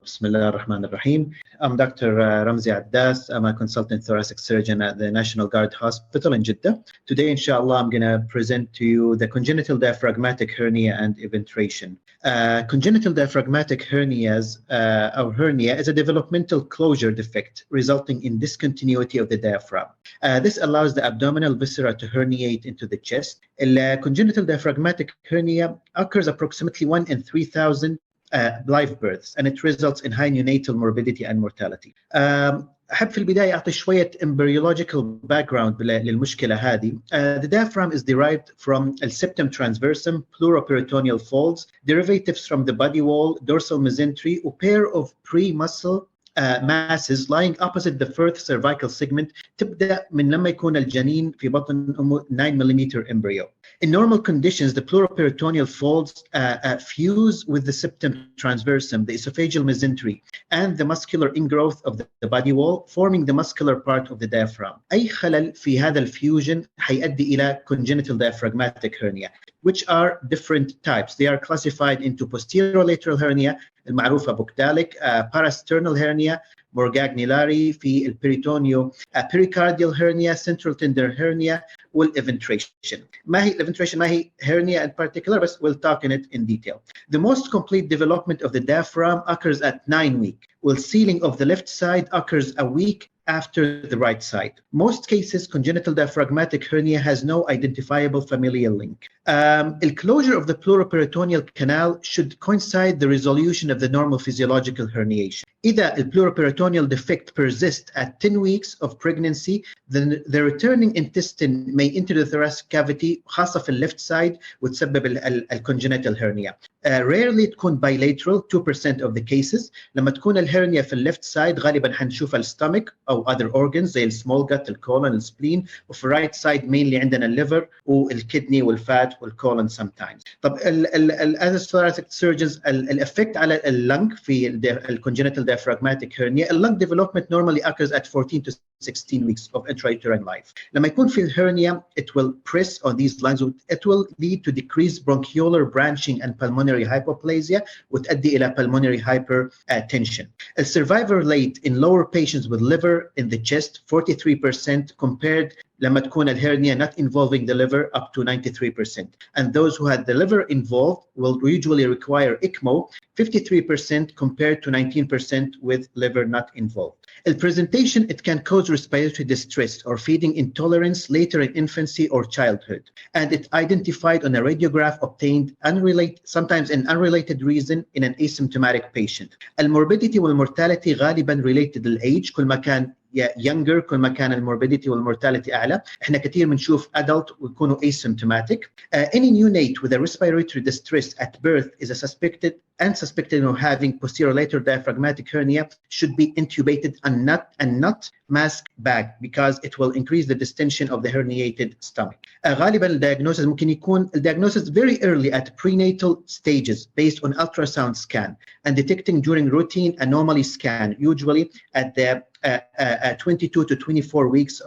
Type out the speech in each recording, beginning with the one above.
Bismillah ar-Rahman ar-Rahim. I'm Dr. Ramzi Addas. I'm a consultant thoracic surgeon at the National Guard Hospital in Jeddah. Today, inshallah, I'm going to present to you the congenital diaphragmatic hernia and eventration. Congenital diaphragmatic hernias, or hernia, is a developmental closure defect resulting in discontinuity of the diaphragm. This allows the abdominal viscera to herniate into the chest. Congenital diaphragmatic hernia occurs approximately 1 in 3,000 live births, and it results in high neonatal morbidity and mortality. أحب في البداية أعطي شوية embryological background للمشكلة هذه. The diaphragm is derived from the septum transversum, pleuroperitoneal folds, derivatives from the body wall, dorsal mesentery, a pair of pre-muscle masses lying opposite the first cervical segment تبدأ من لما يكون الجنين في بطن أمه 9 mm embryo. In normal conditions, the pleuroperitoneal folds fuse with the septum transversum, the esophageal mesentery, and the muscular ingrowth of the body wall, forming the muscular part of the diaphragm. أي خلل في هذا الفيوجن هيؤدي إلى congenital diaphragmatic hernia, which are different types. They are classified into posterolateral hernia, المعروفة بوكداليك, parasternal hernia, morgagnilari, في البريتونيو, pericardial hernia, central tender hernia, والeventration. ما هي eventration? ما هي hernia in particular, but we'll talk in it in detail. The most complete development of the diaphragm occurs at 9 weeks, while sealing of the left side occurs a week after the right side. Most cases, congenital diaphragmatic hernia has no identifiable familial link. The closure of the pleuroperitoneal canal should coincide the resolution of the normal physiological herniation. إذا the pleuroperitoneal defect persists at 10 weeks of pregnancy, then the returning intestine may enter the thoracic cavity, خاصة في left side, وتسبب الcongenital hernia. Rarely تكون bilateral, 2% of the cases. لما تكون الهرنيا في left side غالبا حنشوفها الستومك أو other organs زي السمول gut, الكولون, السبلين. وفي right side mainly عندنا الليفر والكدني والفات والكولون sometimes. طب as thoracic surgeons الافكت على اللنج في الcongenital diaphragmatic hernia, lung development normally occurs at 14 to 16 weeks of intrauterine life. لما يكون في الهرنيا, it will press on these lungs. It will lead to decreased bronchiolar branching and pulmonary hypoplasia, وتؤدي إلى pulmonary hypertension. The survival rate in lower patients with liver in the chest 43% compared لما تكون الهرنيا not involving the liver up to 93%. And those who had the liver involved will usually require ECMO, 53% compared to 19% with liver not involved. The presentation, it can cause respiratory distress or feeding intolerance later in infancy or childhood. And it identified on a radiograph obtained sometimes an unrelated reason in an asymptomatic patient. الموربيديتي والمورتاليتي غالبا related للage. كل ما كان younger كل ما كان الموربيديتي والمورتاليتي أعلى. احنا كثير بنشوف adult ويكونوا asymptomatic. Any neonate with a respiratory distress at birth is suspected of having posterolateral diaphragmatic hernia should be intubated and not mask bag, because it will increase the distension of the herniated stomach. غالبا الdiagnosis ممكن يكون diagnosis very early at prenatal stages based on ultrasound scan and detecting during routine anomaly scan, usually at the 22 to 24 weeks,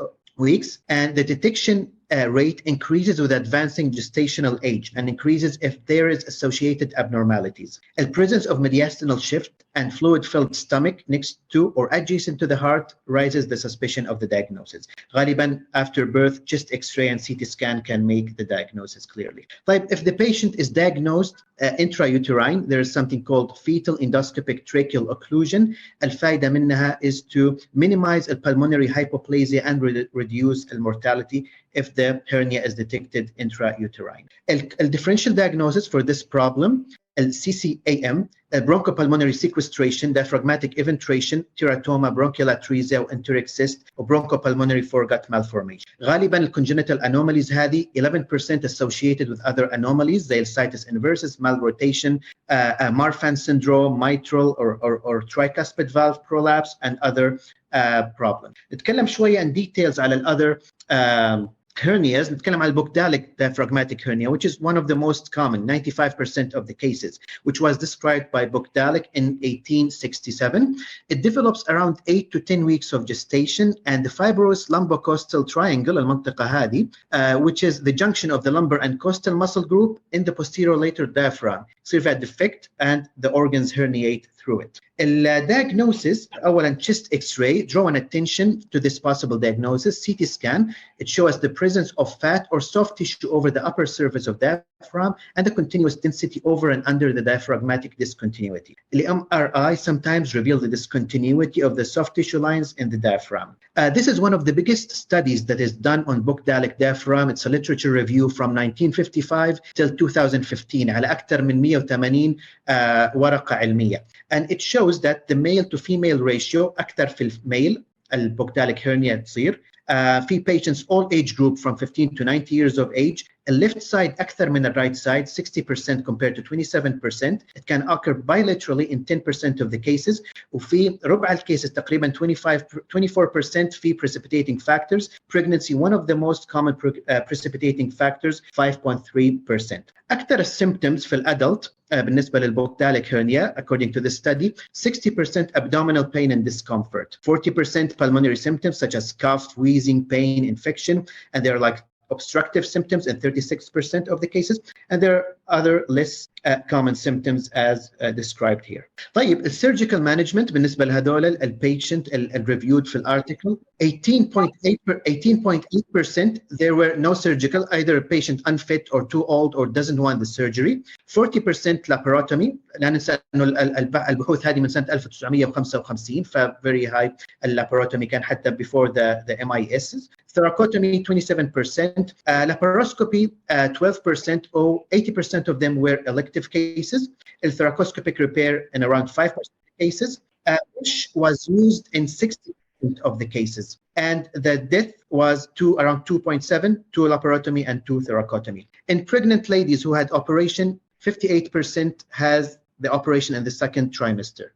and the detection rate increases with advancing gestational age and increases if there is associated abnormalities. The presence of mediastinal shift and fluid-filled stomach next to or adjacent to the heart raises the suspicion of the diagnosis. غالبا after birth, chest X-ray and CT scan can make the diagnosis clearly. But if the patient is diagnosed intrauterine, there is something called fetal endoscopic tracheal occlusion. الفائدة منها is to minimize the pulmonary hypoplasia and reduce the mortality if the hernia is detected intrauterine. A differential diagnosis for this problem, CCAM, bronchopulmonary sequestration, diaphragmatic eventration, teratoma, bronchial atresia, enteric cyst, or bronchopulmonary foregut malformation. غالبا congenital anomalies هذه 11% associated with other anomalies زي situs inversus, malrotation, Marfan syndrome, mitral or tricuspid valve prolapse, and other problems. نتكلم شوية عن details على other hernias. نتكلم على البوكداليك diaphragmatic hernia, which is one of the most common, 95% of the cases, which was described by Bogdalik in 1867. It develops around 8 to 10 weeks of gestation, and the fibrous lumbocostal triangle, المنطقة هذه, which is the junction of the lumbar and costal muscle group in the posterolateral diaphragm, serve a defect, and the organs herniate through it. الdiagnosis أولا chest X-ray, drawing attention to this possible diagnosis. CT scan, it shows the presence of fat or soft tissue over the upper surface of diaphragm and the continuous density over and under the diaphragmatic discontinuity. The MRI sometimes reveal the discontinuity of the soft tissue lines in the diaphragm. This is one of the biggest studies that is done on Bukdalic diaphragm. It's a literature review from 1955 till 2015 على أكثر من 180 ورقة علمية. And it shows that the male to female ratio أكثر في الميل البوكداليك hernia تصير في patients all age group from 15 to 90 years of age. The left side أكثر من the right side, 60% compared to 27%. It can occur bilaterally in 10% of the cases. وفي ربع الكيسز تقريبا 24% في precipitating factors. Pregnancy, one of the most common precipitating factors, 5.3%. أكثر الsymptoms في الadult بالنسبة للبوكداليك hernia, according to this study, 60% abdominal pain and discomfort, 40% pulmonary symptoms such as cough, wheezing, pain, infection, and they're like obstructive symptoms in 36% of the cases, and there are other less common symptoms as described here. طيب السيرجيكال مانجمنت بالنسبة لهذول البيشنت الريفيود في الارتيكل 18.8% there were no surgical, either a patient unfit or too old or doesn't want the surgery. 40% laparotomy. لا ننسى انه البحوث هذه من سنة 1955 ف very high اللاباروتومي كان حتى before the MIS. Thoracotomy 27%, laparoscopy 12%, or 80% of them were elective cases. Thoracoscopic repair in around 5% of cases, which was used in 60% of the cases. And the death was around 2.7, 2 laparotomy and 2 thoracotomy. In pregnant ladies who had operation, 58% has the operation in the second trimester.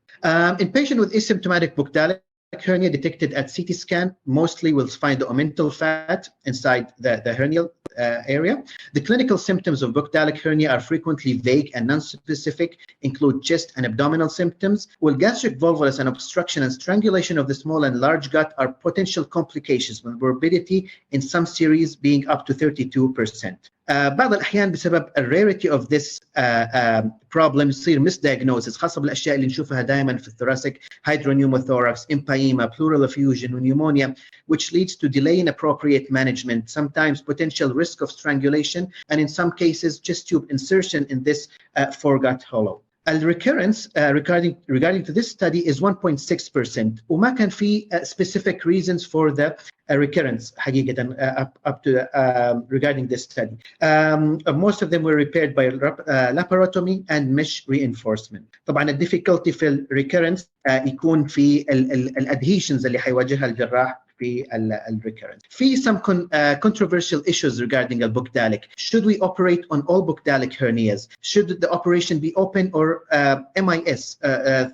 In patient with asymptomatic Bukdalic hernia detected at CT scan, mostly will find the omental fat inside the hernial area. The clinical symptoms of Bukdalic hernia are frequently vague and non-specific, include chest and abdominal symptoms, while gastric volvulus and obstruction and strangulation of the small and large gut are potential complications, with morbidity in some series being up to 32%. بعض الأحيان بسبب الرarity of this problem يصير misdiagnosis خاصة بالأشياء اللي نشوفها دائما في الثوراسيك hydropneumothorax, empyema, pleural effusion, pneumonia, which leads to delay in appropriate management, sometimes potential risk of strangulation, and in some cases chest tube insertion in this foregut hollow. الريكيرنس regarding to this study is 1.6%. وما كان في specific reasons for the recurrence حقيقة up to regarding this study. Most of them were repaired by laparotomy and mesh reinforcement. طبعا الديفيكولتي في الريكيرنس يكون في الادهيشنز اللي حيواجهها الجراح في recurrent. في some controversial issues regarding Bukdalic. Should we operate on all Bukdalic hernias? Should the operation be open or MIS,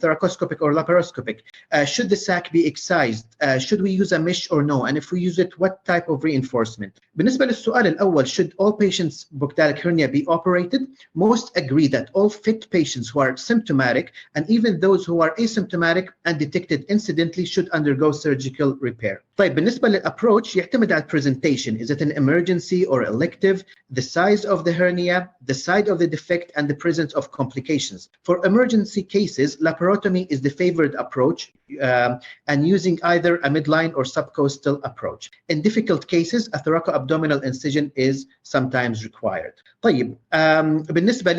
thoracoscopic or laparoscopic? Should the sac be excised? Should we use a mesh or no? And if we use it, what type of reinforcement? بالنسبة للسؤال الأول, should all patients Bukdalic hernia be operated? Most agree that all fit patients who are symptomatic and even those who are asymptomatic and detected incidentally should undergo surgical repair. طيب بالنسبة للapproach يعتمد على presentation. Is it an emergency or elective? The size of the hernia, the site of the defect, and the presence of complications. For emergency cases, laparotomy is the favored approach and using either a midline or subcostal approach. In difficult cases, a thoracoabdominal incision is sometimes required. طيب بالنسبة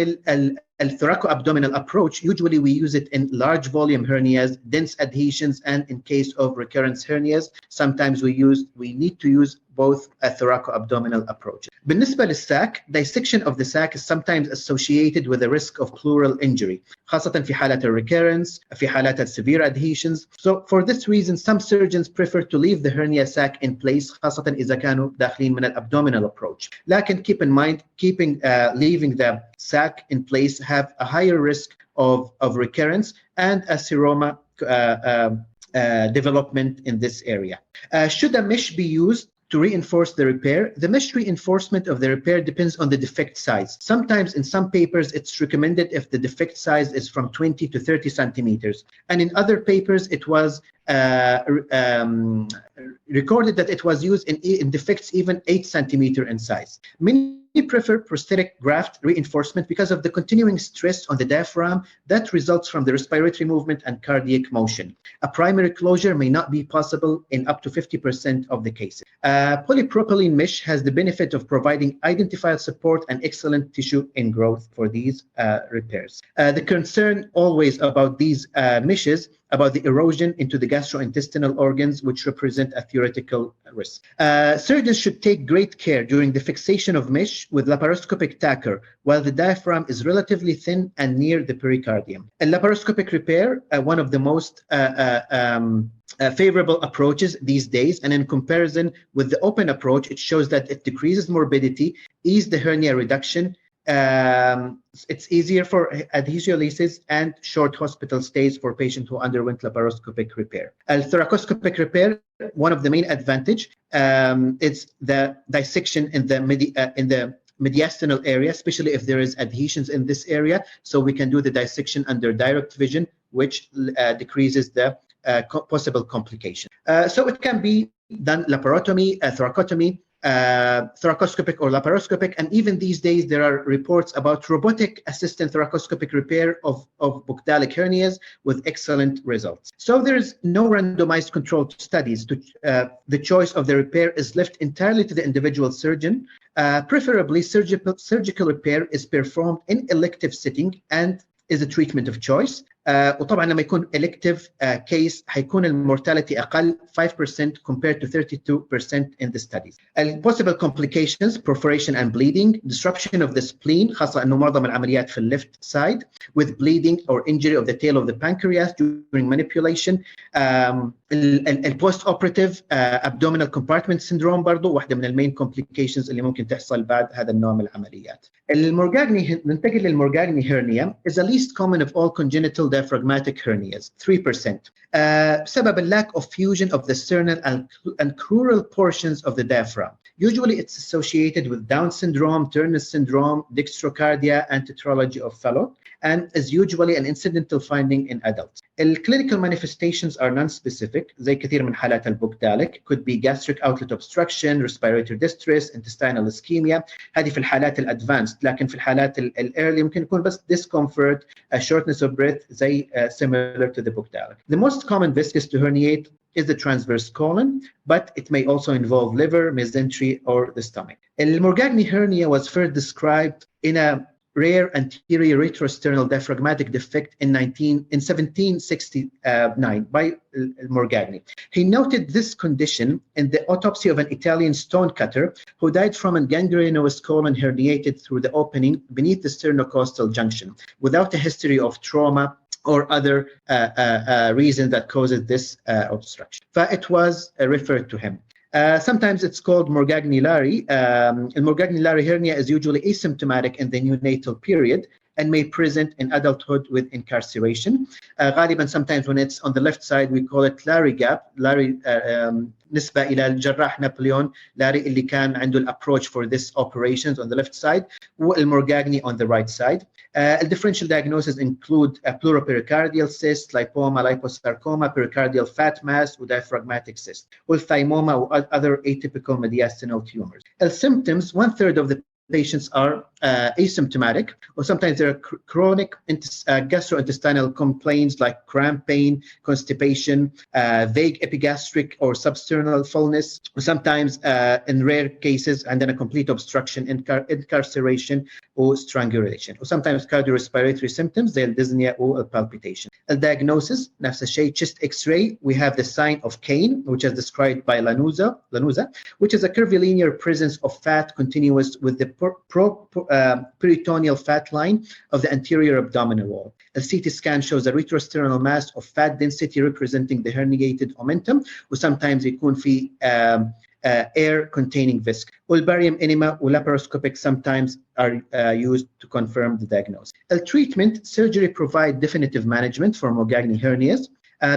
thoracoabdominal approach, usually we use it in large volume hernias, dense adhesions, and in case of recurrence hernias, sometimes we need to use both a thoracoabdominal approach. بالنسبة للساc, dissection of the sac is sometimes associated with a risk of pleural injury, خاصة في حالات recurrence, في حالات severe adhesions. So for this reason, some surgeons prefer to leave the hernia sac in place, خاصة إذا كانوا داخلين من abdominal approach. لكن keep in mind, leaving the sac in place have a higher risk of recurrence and a seroma development in this area. Should a mesh be used to reinforce the repair? The mesh reinforcement of the repair depends on the defect size. Sometimes in some papers it's recommended if the defect size is from 20 to 30 centimeters, and in other papers it was recorded that it was used in defects even 8 centimeter in size. Many prefer prosthetic graft reinforcement because of the continuing stress on the diaphragm that results from the respiratory movement and cardiac motion. A primary closure may not be possible in up to 50% of the cases. Polypropylene mesh has the benefit of providing identified support and excellent tissue ingrowth for these repairs. The concern always about these meshes about the erosion into the gastrointestinal organs, which represent a theoretical risk. Surgeons should take great care during the fixation of mesh with laparoscopic tacker while the diaphragm is relatively thin and near the pericardium. A laparoscopic repair, one of the most favorable approaches these days, and in comparison with the open approach, it shows that it decreases morbidity, eases the hernia reduction, it's easier for adhesiolysis and short hospital stays for patients who underwent laparoscopic repair. Thoracoscopic repair, one of the main advantage is the dissection in the mediastinal area, especially if there is adhesions in this area. So we can do the dissection under direct vision, which decreases the possible complication. So it can be done laparotomy, thoracotomy, thoracoscopic or laparoscopic, and even these days there are reports about robotic assisted thoracoscopic repair of bucolic hernias with excellent results. So there's no randomized controlled studies. The choice of the repair is left entirely to the individual surgeon. Preferably surgical repair is performed in elective setting and is a treatment of choice. وطبعا لما يكون elective case هيكون المورتاليتي أقل 5% compared to 32% in the studies. Possible complications: perforation and bleeding, disruption of the spleen, خاصة أنه معظم العمليات في left side, with bleeding or injury of the tail of the pancreas during manipulation. post-operative abdominal compartment syndrome برضو واحدة من المين complications اللي ممكن تحصل بعد هذا النوع من العمليات. ننتقل للمورغاني hernia is the least common of all congenital diaphragmatic hernias, 3%. بسبب lack of fusion of the sternal and crural portions of the diaphragm. Usually it's associated with Down syndrome, Turner syndrome, dextrocardia, and tetralogy of Fallot, and is usually an incidental finding in adults. Clinical manifestations are non-specific زي كثير من حالات البوكداليك. Could be gastric outlet obstruction, respiratory distress, intestinal ischemia. هذه في الحالات الادفانسد، لكن في الحالات الايرلي يمكن يكون بس discomfort, shortness of breath زي similar to the bucolic. The most common viscous to herniate is the transverse colon, but it may also involve liver, mesentery, or the stomach. Morgagni hernia was first described in a rare anterior retrosternal diaphragmatic defect in 1769 by Morgagni. He noted this condition in the autopsy of an Italian stonecutter who died from a gangrenous colon herniated through the opening beneath the sternocostal junction without a history of trauma or other reason that causes this obstruction. It was referred to him. Sometimes it's called Morgagni-Lari. Morgagni-Lari hernia is usually asymptomatic in the neonatal period and may present in adulthood with incarceration. غالبا sometimes when it's on the left side we call it Lari gap. Lari نسبة إلى الجراح نابليون لاري اللي كان عنده الapproach for this operations on the left side, والمورغاغني on the right side. Differential diagnoses include a pleuropericardial cyst, lipoma, liposarcoma, pericardial fat mass, or diaphragmatic cyst, or thymoma or other atypical mediastinal tumors. Symptoms: 1/3 of the patients are asymptomatic, or sometimes there are chronic gastrointestinal complaints like cramp pain, constipation, vague epigastric or substernal fullness, or sometimes in rare cases and then a complete obstruction, incarceration or strangulation, or sometimes cardiorespiratory symptoms زي dyspnea or palpitation. The diagnosis نفس الشيء: chest X-ray. We have the sign of Cain, which is described by Lanuza, which is a curvilinear presence of fat continuous with the peritoneal fat line of the anterior abdominal wall. A CT scan shows a retrosternal mass of fat density representing the herniated omentum, or sometimes يكون في air containing visc. Barium enema or laparoscopic sometimes are used to confirm the diagnosis. Treatment: surgery provide definitive management for Morgagni hernias.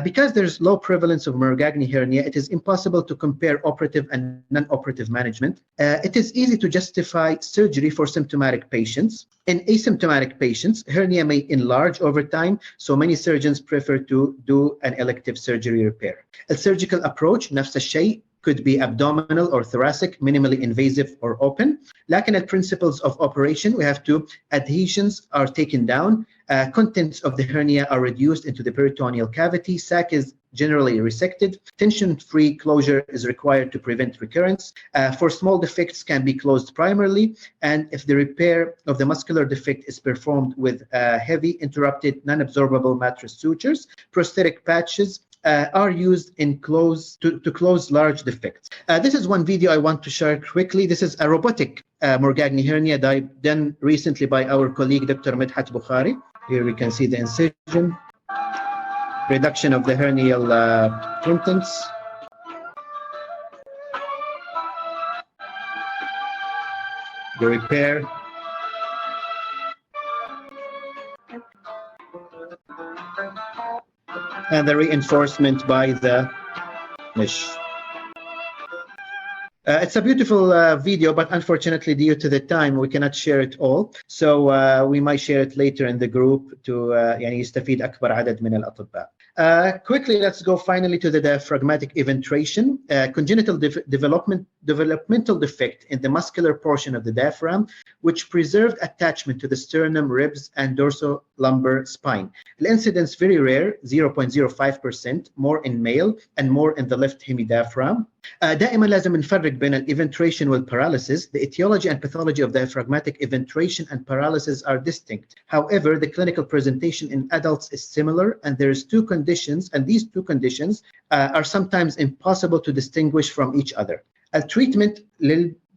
Because there's low prevalence of Morgagni hernia, it is impossible to compare operative and non-operative management. It is easy to justify surgery for symptomatic patients. In asymptomatic patients, hernia may enlarge over time, so many surgeons prefer to do an elective surgery repair. A surgical approach: نفس الشيء, could be abdominal or thoracic, minimally invasive or open. لكن principles of operation, we have to adhesions are taken down, contents of the hernia are reduced into the peritoneal cavity, sac is generally resected, tension-free closure is required to prevent recurrence. For small defects can be closed primarily, and if the repair of the muscular defect is performed with heavy, interrupted, non-absorbable mattress sutures, prosthetic patches are used in to close large defects. This is one video I want to share quickly. This is a robotic Morgagni hernia done recently by our colleague Dr. Medhat Bukhari. Here we can see the incision, reduction of the hernial contents, the repair, and the reinforcement by the mesh. It's a beautiful video, but unfortunately, due to the time, we cannot share it all. So we might share it later in the group to يعني يستفيد أكبر عدد من الأطباء. Quickly, let's go finally to the diaphragmatic eventration. Congenital developmental defect in the muscular portion of the diaphragm, which preserved attachment to the sternum, ribs, and dorsolateral spine. The incidence very rare, 0.05%, more in male and more in the left hemidiaphragm. دائما لازم نفرق بين الإيفنتريشن والparalysis. The etiology and pathology of diaphragmatic eventration and paralysis are distinct. However, the clinical presentation in adults is similar, and there is two conditions, and these two conditions are sometimes impossible to distinguish from each other. A treatment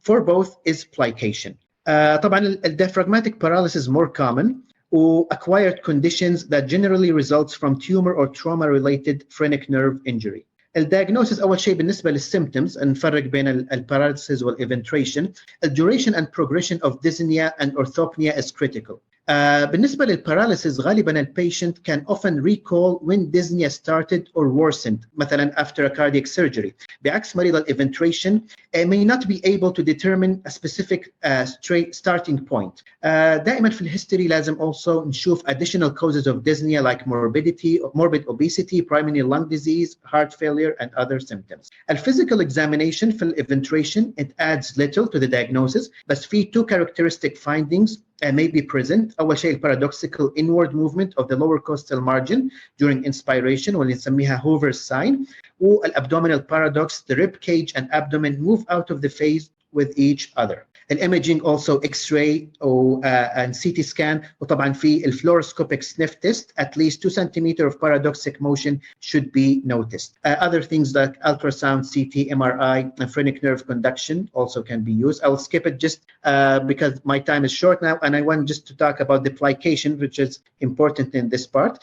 for both is plication. طبعا diaphragmatic paralysis is more common, or acquired conditions that generally results from tumor or trauma-related phrenic nerve injury. الدياجنوسيس أول شيء بالنسبة للسيمبتومز نفرق بين الباراليسيس والإيفنتريشن. الduration and progression of dyspnea and orthopnea is critical. بالنسبة للباراليسيس غالبا البيشنت can often recall when dyspnea started or worsened, مثلا after a cardiac surgery. بعكس مريض الإيفنتريشن may not be able to determine a specific starting point. دائما في الهيستوري لازم also نشوف additional causes of dyspnea like morbid obesity, primary lung disease, heart failure, and other symptoms. الphysical examination في الإيفنتريشن it adds little to the diagnosis, بس في two characteristic findings may be present. أول شيء paradoxical inward movement of the lower costal margin during inspiration واللي نسميها Hoover's sign, والabdominal paradox, the rib cage and abdomen move out of the phase with each other. Imaging also X-ray and CT scan, وطبعا في fluoroscopic sniff test, at least 2 centimeters of paradoxic motion should be noticed. Other things like ultrasound, CT, MRI, and phrenic nerve conduction also can be used. I will skip it just because my time is short now, and I want just to talk about the plication, which is important in this part.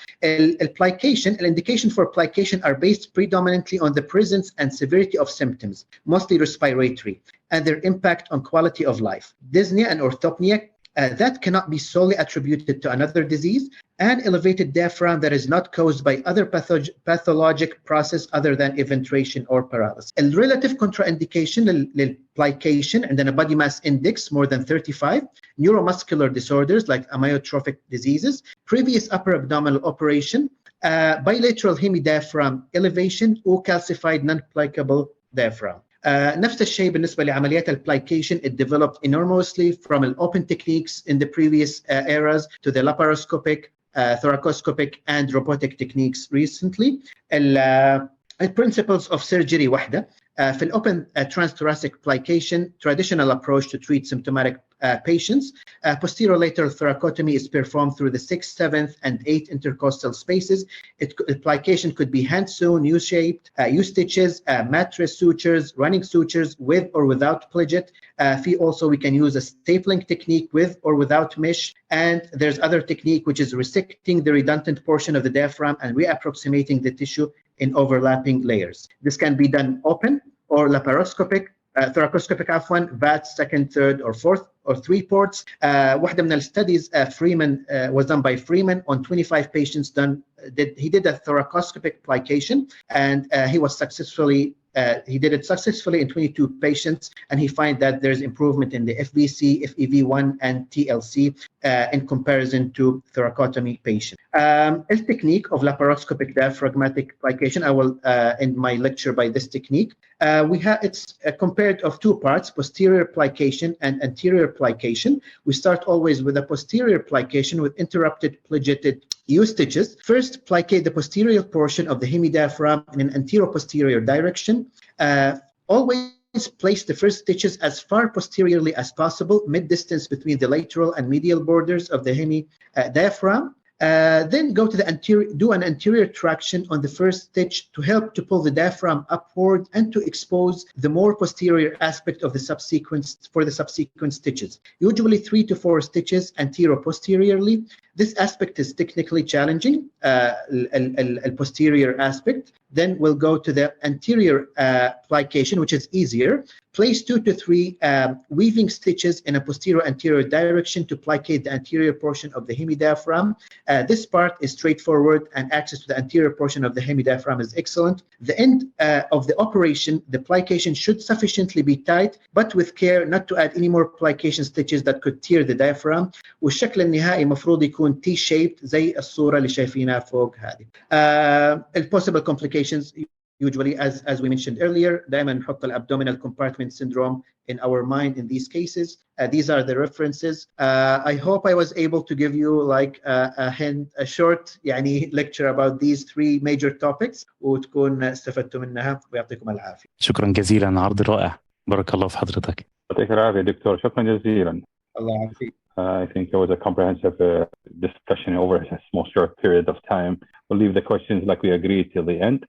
Plication, indication for plication are based predominantly on the presence and severity of symptoms, mostly respiratory, and their impact on quality of life. Dyspnea and orthopnea that cannot be solely attributed to another disease, and elevated diaphragm that is not caused by other pathologic process other than eventration or paralysis. A relative contraindication للplication and then a body mass index more than 35, neuromuscular disorders like amyotrophic diseases, previous upper abdominal operation, bilateral hemidiaphragm elevation, or calcified non-plicable diaphragm. نفس الشيء بالنسبة لعمليات الplication. It developed enormously from an open techniques in the previous eras to the laparoscopic, thoracoscopic, and robotic techniques recently. Principles of surgery واحدة. في الopen transthoracic plication, traditional approach to treat symptomatic patients. Posterolateral thoracotomy is performed through the 6th, 7th, and 8th intercostal spaces. Plication could be hand-sewn, U-shaped, U-stitches, mattress sutures, running sutures with or without pledget. Also, we can use a stapling technique with or without mesh. And there's other technique, which is resecting the redundant portion of the diaphragm and reapproximating the tissue in overlapping layers. This can be done open or laparoscopic, thoracoscopic عفوا, VAT, 2nd, 3rd, or 4th, or 3 ports. واحدة من studies Freeman was done by Freeman on 25 patients he did a thoracoscopic plication, and he did it successfully in 22 patients, and he found that there's improvement in the FVC, FEV1, and TLC in comparison to thoracotomy patients. A technique of laparoscopic diaphragmatic plication, I will end my lecture by this technique. It's compared of two parts, posterior plication and anterior plication. We start always with a posterior plication with interrupted plicated stitches. First, plicate the posterior portion of the hemidiaphragm in an anteroposterior direction. Always place the first stitches as far posteriorly as possible, mid-distance between the lateral and medial borders of the hemidiaphragm. Then go to the anterior, do an anterior traction on the first stitch to help to pull the diaphragm upward and to expose the more posterior aspect of the subsequent stitches. Usually 3 to 4 stitches antero-posteriorly. This aspect is technically challenging, posterior aspect. Then we'll go to the anterior plication, which is easier. Place 2 to 3 weaving stitches in a posterior-anterior direction to plicate the anterior portion of the hemidiaphragm. This part is straightforward, and access to the anterior portion of the hemidiaphragm is excellent. The end of the operation, the plication should sufficiently be tight, but with care not to add any more plication stitches that could tear the diaphragm. والشكل النهائي مفروض يكون T-shaped زي الصورة اللي شايفينها فوق هذه. Possible complications, usually, as we mentioned earlier, دائما نحط abdominal compartment syndrome in our mind in these cases. These are the references. I hope I was able to give you like a short lecture about these 3 major topics وتكون استفدتوا منها ويعطيكم العافية. شكرا جزيلا، عرض رائع، بارك الله في حضرتك. يعطيك العافية دكتور، شكرا جزيلا. الله يعافيك. I think it was a comprehensive discussion over a small short period of time. We'll leave the questions like we agreed till the end.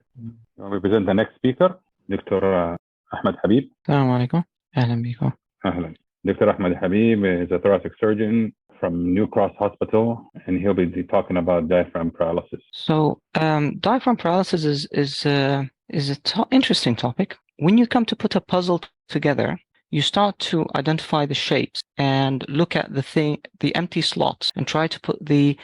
We present the next speaker, Dr. Ahmed Habib. السلام عليكم، أهلا بكم. أهلا. Dr. Ahmed Habib is a thoracic surgeon from New Cross Hospital, and he'll be talking about diaphragm paralysis. So, diaphragm paralysis is an interesting topic. When you come to put a puzzle together, you start to identify the shapes and look at the empty slots, and try to put the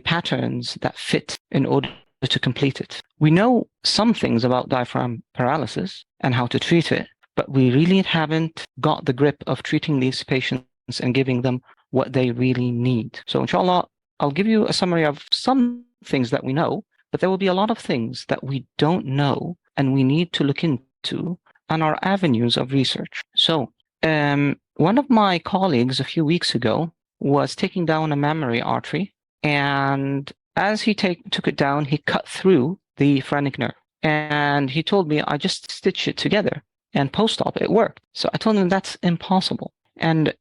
patterns that fit in order to complete it. We know some things about diaphragm paralysis and how to treat it, but we really haven't got the grip of treating these patients and giving them what they really need. So inshallah, I'll give you a summary of some things that we know, but there will be a lot of things that we don't know and we need to look into on our avenues of research. So one of my colleagues a few weeks ago was taking down a mammary artery, and as he took it down, he cut through the phrenic nerve. And he told me, I just stitched it together, and post-op it worked. So I told him that's impossible. And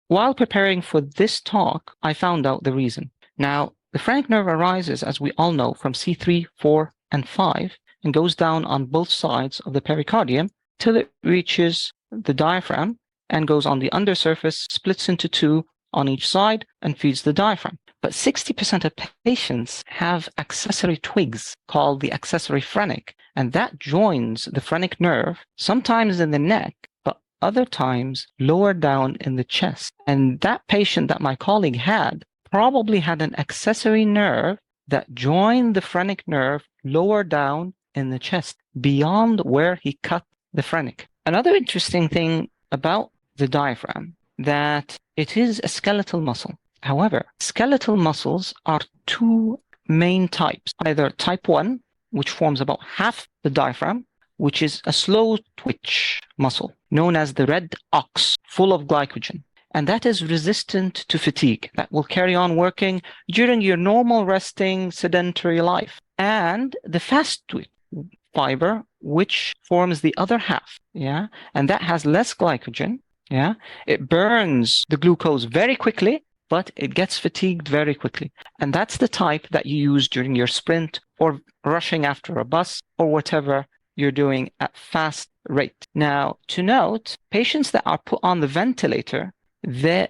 while preparing for this talk, I found out the reason. Now, the phrenic nerve arises, as we all know, from C3, 4, and 5, and goes down on both sides of the pericardium till it reaches the diaphragm and goes on the undersurface, splits into 2 on each side, and feeds the diaphragm. But 60% of patients have accessory twigs called the accessory phrenic, and that joins the phrenic nerve, sometimes in the neck, but other times lower down in the chest. And that patient that my colleague had probably had an accessory nerve that joined the phrenic nerve lower down in the chest, beyond where he cut the phrenic. Another interesting thing about the diaphragm, that it is a skeletal muscle. However, skeletal muscles are 2 main types, either type 1, which forms about half the diaphragm, which is a slow twitch muscle, known as the red ox, full of glycogen. And that is resistant to fatigue, that will carry on working during your normal resting sedentary life. And the fast twitch fiber, which forms the other half, and that has less glycogen, it burns the glucose very quickly, but it gets fatigued very quickly. And that's the type that you use during your sprint or rushing after a bus or whatever you're doing at fast rate. Now, to note, patients that are put on the ventilator, the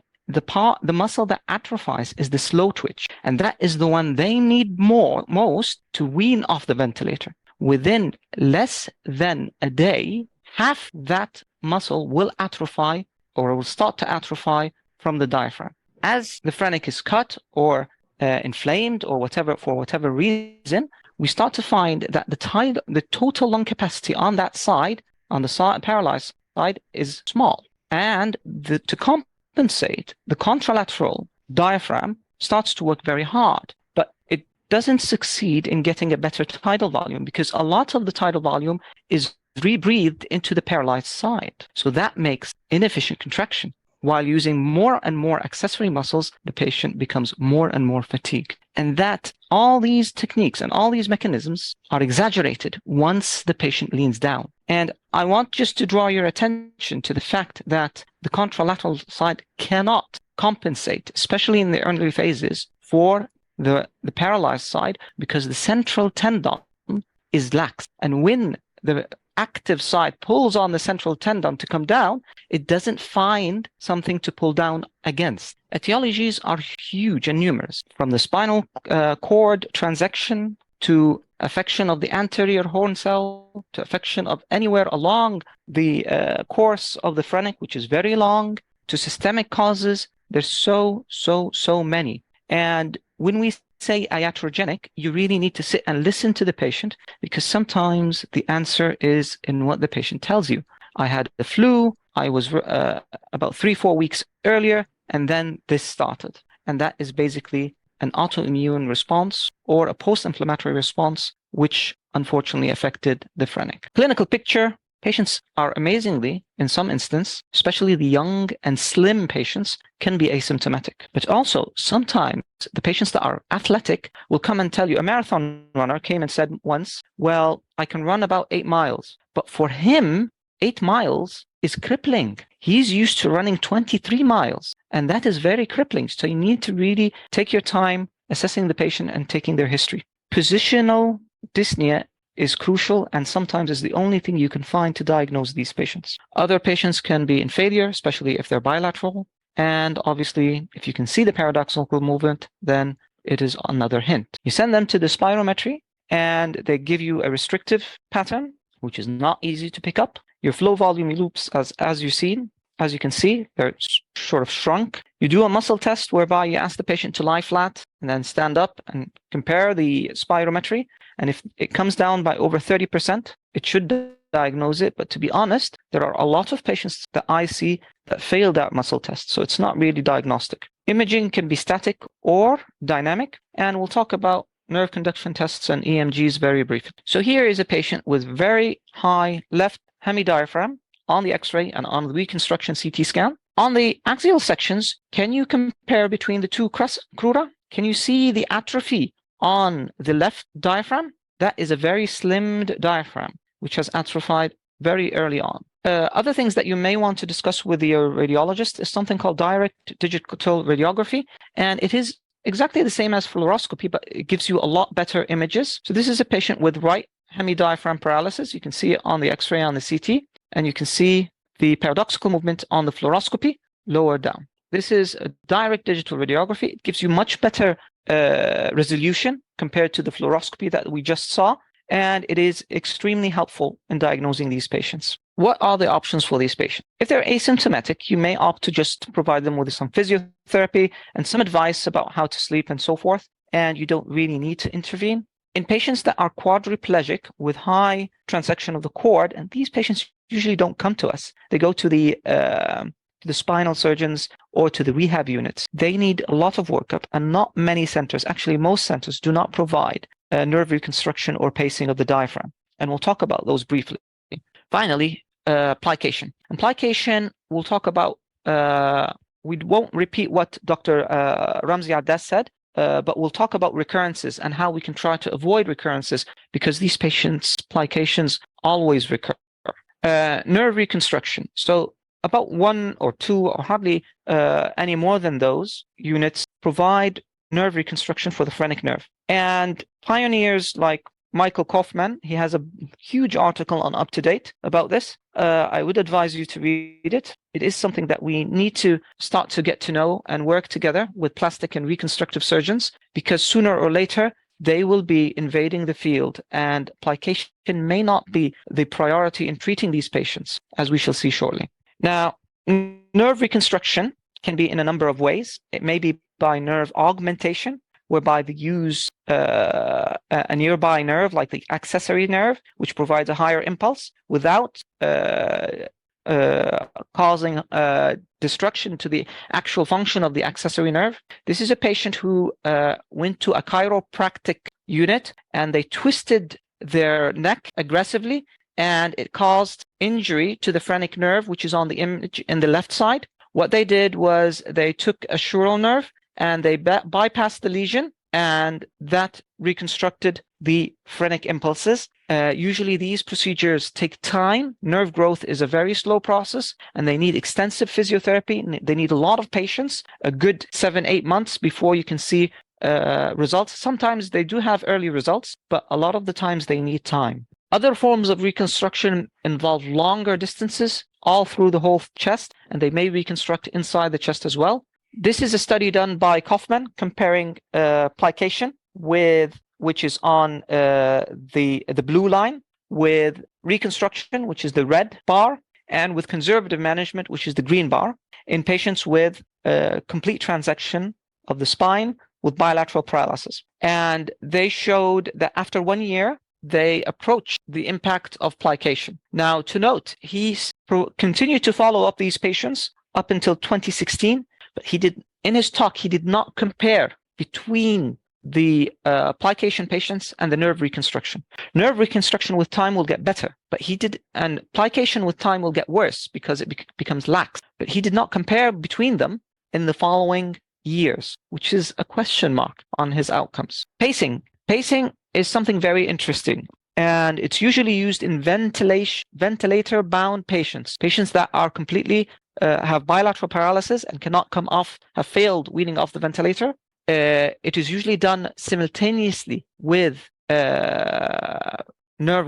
muscle that atrophies is the slow twitch, and that is the one they need most to wean off the ventilator. Within less than a day, half that muscle will atrophy or will start to atrophy from the diaphragm. As the phrenic is cut or inflamed or whatever, for whatever reason, we start to find that the total lung capacity on that side, on the paralyzed side, is small. And to compensate, the contralateral diaphragm starts to work very hard, but it doesn't succeed in getting a better tidal volume, because a lot of the tidal volume is rebreathed into the paralyzed side. So that makes inefficient contraction. While using more and more accessory muscles, the patient becomes more and more fatigued. And that all these techniques and all these mechanisms are exaggerated once the patient leans down. And I want just to draw your attention to the fact that the contralateral side cannot compensate, especially in the early phases, for the paralyzed side, because the central tendon is lax. And when the active side pulls on the central tendon to come down, it doesn't find something to pull down against. Etiologies are huge and numerous, from the spinal cord transection to affection of the anterior horn cell, to affection of anywhere along the course of the phrenic, which is very long, to systemic causes. There's so many. And when we say iatrogenic, you really need to sit and listen to the patient, because sometimes the answer is in what the patient tells you. I had the flu, I was about 3-4 weeks earlier, and then this started. And that is basically an autoimmune response or a post-inflammatory response, which unfortunately affected the phrenic. Clinical picture. Patients are amazingly, in some instances, especially the young and slim patients, can be asymptomatic. But also, sometimes the patients that are athletic will come and tell you. A marathon runner came and said once, well, I can run about 8 miles. But for him, 8 miles is crippling. He's used to running 23 miles, and that is very crippling. So you need to really take your time assessing the patient and taking their history. Positional dyspnea is crucial and sometimes is the only thing you can find to diagnose these patients. Other patients can be in failure, especially if they're bilateral. And obviously, if you can see the paradoxical movement, then it is another hint. You send them to the spirometry and they give you a restrictive pattern, which is not easy to pick up. Your flow volume loops, as you can see, they're sort of shrunk. You do a muscle test whereby you ask the patient to lie flat and then stand up and compare the spirometry. And if it comes down by over 30%, it should diagnose it. But to be honest, there are a lot of patients that I see that fail that muscle test. So it's not really diagnostic. Imaging can be static or dynamic. And we'll talk about nerve conduction tests and EMGs very briefly. So here is a patient with very high left hemidiaphragm on the X-ray and on the reconstruction CT scan. On the axial sections, can you compare between the two crura? Can you see the atrophy on the left diaphragm? That is a very slimmed diaphragm, which has atrophied very early on. Other things that you may want to discuss with your radiologist is something called direct digital radiography, and it is exactly the same as fluoroscopy, but it gives you a lot better images. So this is a patient with right hemidiaphragm paralysis. You can see it on the X-ray, on the CT, and you can see the paradoxical movement on the fluoroscopy lower down. This is a direct digital radiography. It gives you much better resolution compared to the fluoroscopy that we just saw, and it is extremely helpful in diagnosing these patients. What are the options for these patients? If they're asymptomatic, you may opt to just provide them with some physiotherapy and some advice about how to sleep and so forth, and you don't really need to intervene. In patients that are quadriplegic with high transection of the cord, and these patients usually don't come to us, they go to the spinal surgeons or to the rehab units. They need a lot of workup, and not many centers, actually most centers, do not provide nerve reconstruction or pacing of the diaphragm. And we'll talk about those briefly. Finally, plication. And plication, we'll talk about, we won't repeat what Dr. Ramzi Addas said, but we'll talk about recurrences and how we can try to avoid recurrences, because these patients' plications always recur. Nerve reconstruction. So about 1 or 2 or hardly any more than those units provide nerve reconstruction for the phrenic nerve. And pioneers like Michael Kaufman, he has a huge article on UpToDate about this. I would advise you to read it. It is something that we need to start to get to know and work together with plastic and reconstructive surgeons, because sooner or later, they will be invading the field, and plication may not be the priority in treating these patients, as we shall see shortly. Now, nerve reconstruction can be in a number of ways. It may be by nerve augmentation, whereby they use a nearby nerve, like the accessory nerve, which provides a higher impulse without causing destruction to the actual function of the accessory nerve. This is a patient who went to a chiropractic unit and they twisted their neck aggressively, and it caused injury to the phrenic nerve, which is on the image in the left side. What they did was they took a sural nerve and they bypassed the lesion, and that reconstructed the phrenic impulses. Usually these procedures take time. Nerve growth is a very slow process, and they need extensive physiotherapy. They need a lot of patience, a good 7-8 months before you can see results. Sometimes they do have early results, but a lot of the times they need time. Other forms of reconstruction involve longer distances all through the whole chest, and they may reconstruct inside the chest as well. This is a study done by Kaufman comparing plication with, which is on the blue line, with reconstruction, which is the red bar, and with conservative management, which is the green bar, in patients with complete transection of the spine with bilateral paralysis. And they showed that after 1 year, they approached the impact of plication. Now, to note, he continued to follow up these patients up until 2016, but in his talk, he did not compare between the plication patients and the nerve reconstruction. Nerve reconstruction with time will get better, and plication with time will get worse because it becomes lax. But he did not compare between them in the following years, which is a question mark on his outcomes. Pacing is something very interesting, and it's usually used in ventilator-bound patients that are completely have bilateral paralysis and cannot come off, have failed weaning off the ventilator. It is usually done simultaneously with nerve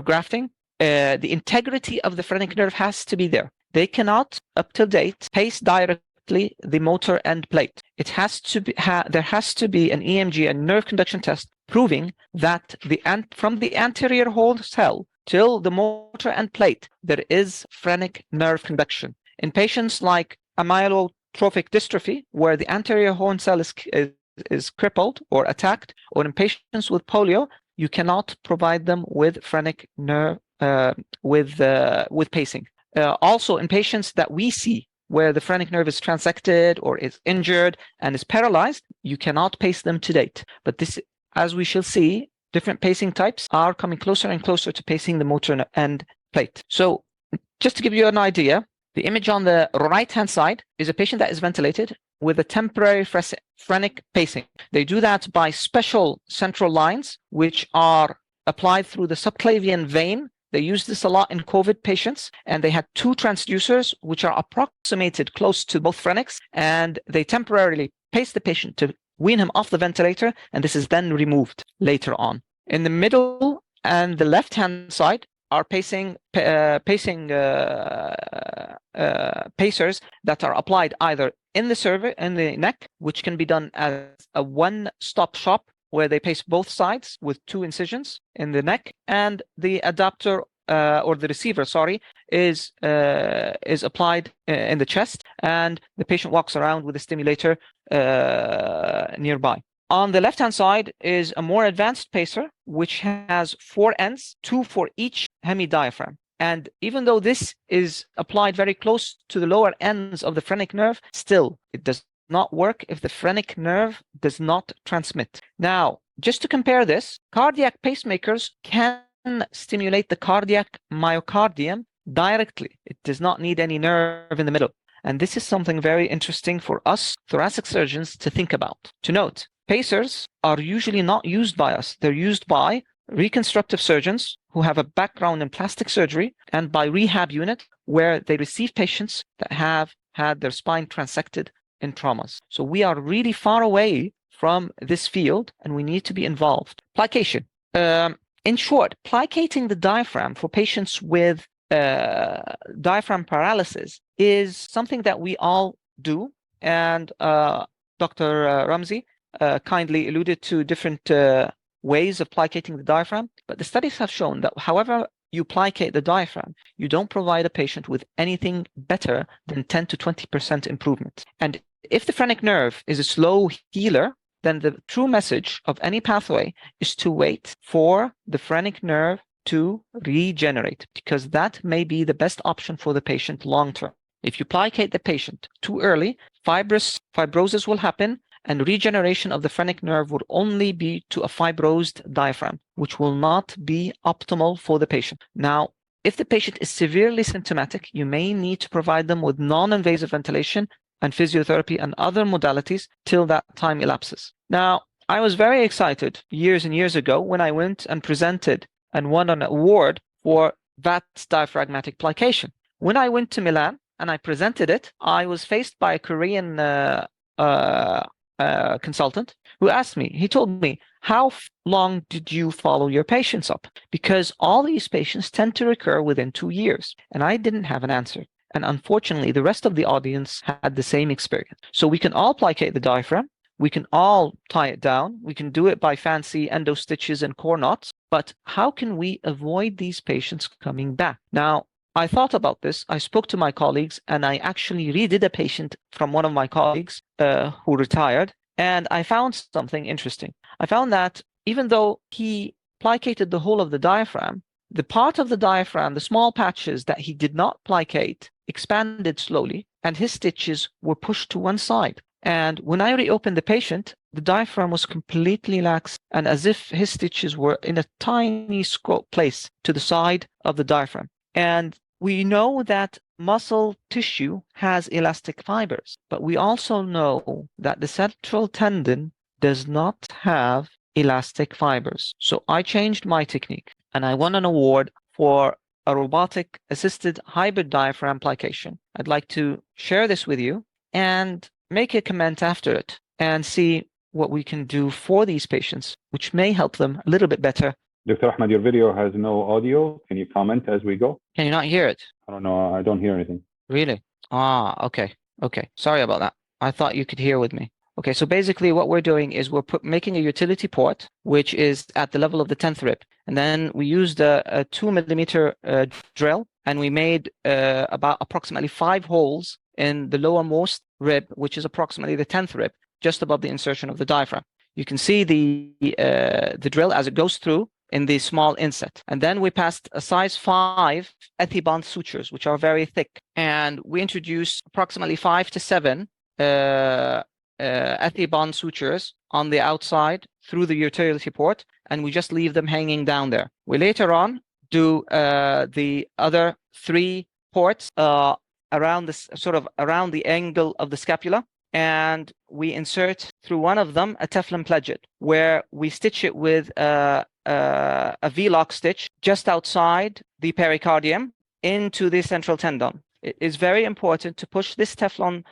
grafting. The integrity of the phrenic nerve has to be there. They cannot, up to date, pace directly the motor end plate. It has to be there has to be an EMG, a nerve conduction test, proving that from the anterior horn cell till the motor end plate, there is phrenic nerve conduction. In patients like amyotrophic dystrophy, where the anterior horn cell is crippled or attacked, or in patients with polio, you cannot provide them with phrenic nerve with pacing. Also, in patients that we see where the phrenic nerve is transected or is injured and is paralyzed, you cannot pace them to date. But this, as we shall see, different pacing types are coming closer and closer to pacing the motor end plate. So, just to give you an idea, the image on the right-hand side is a patient that is ventilated with a temporary phrenic pacing. They do that by special central lines, which are applied through the subclavian vein. They use this a lot in COVID patients, and they had 2 transducers, which are approximated close to both phrenics, and they temporarily pace the patient to wean him off the ventilator, and this is then removed later on. In the middle and the left-hand side are pacers that are applied either in the neck, which can be done as a one-stop shop where they pace both sides with 2 incisions in the neck, and the adapter or the receiver, is applied in the chest, and the patient walks around with a stimulator nearby. On the left-hand side is a more advanced pacer, which has 4 ends, 2 for each hemidiaphragm. And even though this is applied very close to the lower ends of the phrenic nerve, still, it does not work if the phrenic nerve does not transmit. Now, just to compare this, cardiac pacemakers can stimulate the cardiac myocardium directly. It does not need any nerve in the middle. And this is something very interesting for us thoracic surgeons to think about. To note, pacers are usually not used by us. They're used by reconstructive surgeons who have a background in plastic surgery, and by rehab unit where they receive patients that have had their spine transected in traumas. So we are really far away from this field, and we need to be involved. Plication. In short, plicating the diaphragm for patients with diaphragm paralysis is something that we all do, and Dr. Ramzi kindly alluded to different ways of plicating the diaphragm, but the studies have shown that however you plicate the diaphragm, you don't provide a patient with anything better than 10 to 20% improvement. And if the phrenic nerve is a slow healer, then the true message of any pathway is to wait for the phrenic nerve to regenerate, because that may be the best option for the patient long term. If you plicate the patient too early, fibrosis will happen, and regeneration of the phrenic nerve would only be to a fibrosed diaphragm, which will not be optimal for the patient. Now, If the patient is severely symptomatic, you may need to provide them with non-invasive ventilation and physiotherapy and other modalities till that time elapses. Now, I was very excited years and years ago when I went and presented and won an award for VATS diaphragmatic plication. When I went to Milan and I presented it, I was faced by a Korean consultant who asked me, he told me, how long did you follow your patients up? Because all these patients tend to recur within 2 years. And I didn't have an answer. And unfortunately, the rest of the audience had the same experience. So we can all plicate the diaphragm. We can all tie it down. We can do it by fancy endo stitches and core knots. But how can we avoid these patients coming back? Now, I thought about this. I spoke to my colleagues, and I actually redid a patient from one of my colleagues who retired. And I found something interesting. I found that even though he plicated the whole of the diaphragm, the part of the diaphragm, the small patches that he did not plicate, expanded slowly, and his stitches were pushed to one side. And when I reopened the patient, the diaphragm was completely lax, and as if his stitches were in a tiny place to the side of the diaphragm. And we know that muscle tissue has elastic fibers, but we also know that the central tendon does not have elastic fibers. So I changed my technique, and I won an award for a robotic assisted hybrid diaphragm plication. I'd like to share this with you and make a comment after it and see what we can do for these patients, which may help them a little bit better. Dr. Ahmed, your video has no audio. Can you comment as we go? Can you not hear it? I don't know. I don't hear anything. Really? Okay. Sorry about that. I thought you could hear with me. Okay, so basically what we're doing is we're making a utility port, which is at the level of the 10th rib. And then we used a 2 millimeter drill, and we made about approximately 5 holes in the lowermost rib, which is approximately the 10th rib, just above the insertion of the diaphragm. You can see the drill as it goes through in the small inset. And then we passed a size 5 ethibond sutures, which are very thick. And we introduced approximately 5 to 7 ethibond sutures on the outside through the utility port, and we just leave them hanging down there. We later on do the other 3 ports around this around the angle of the scapula, and we insert through one of them a Teflon pledget, where we stitch it with a V-lock stitch just outside the pericardium into the central tendon. It is very important to push this Teflon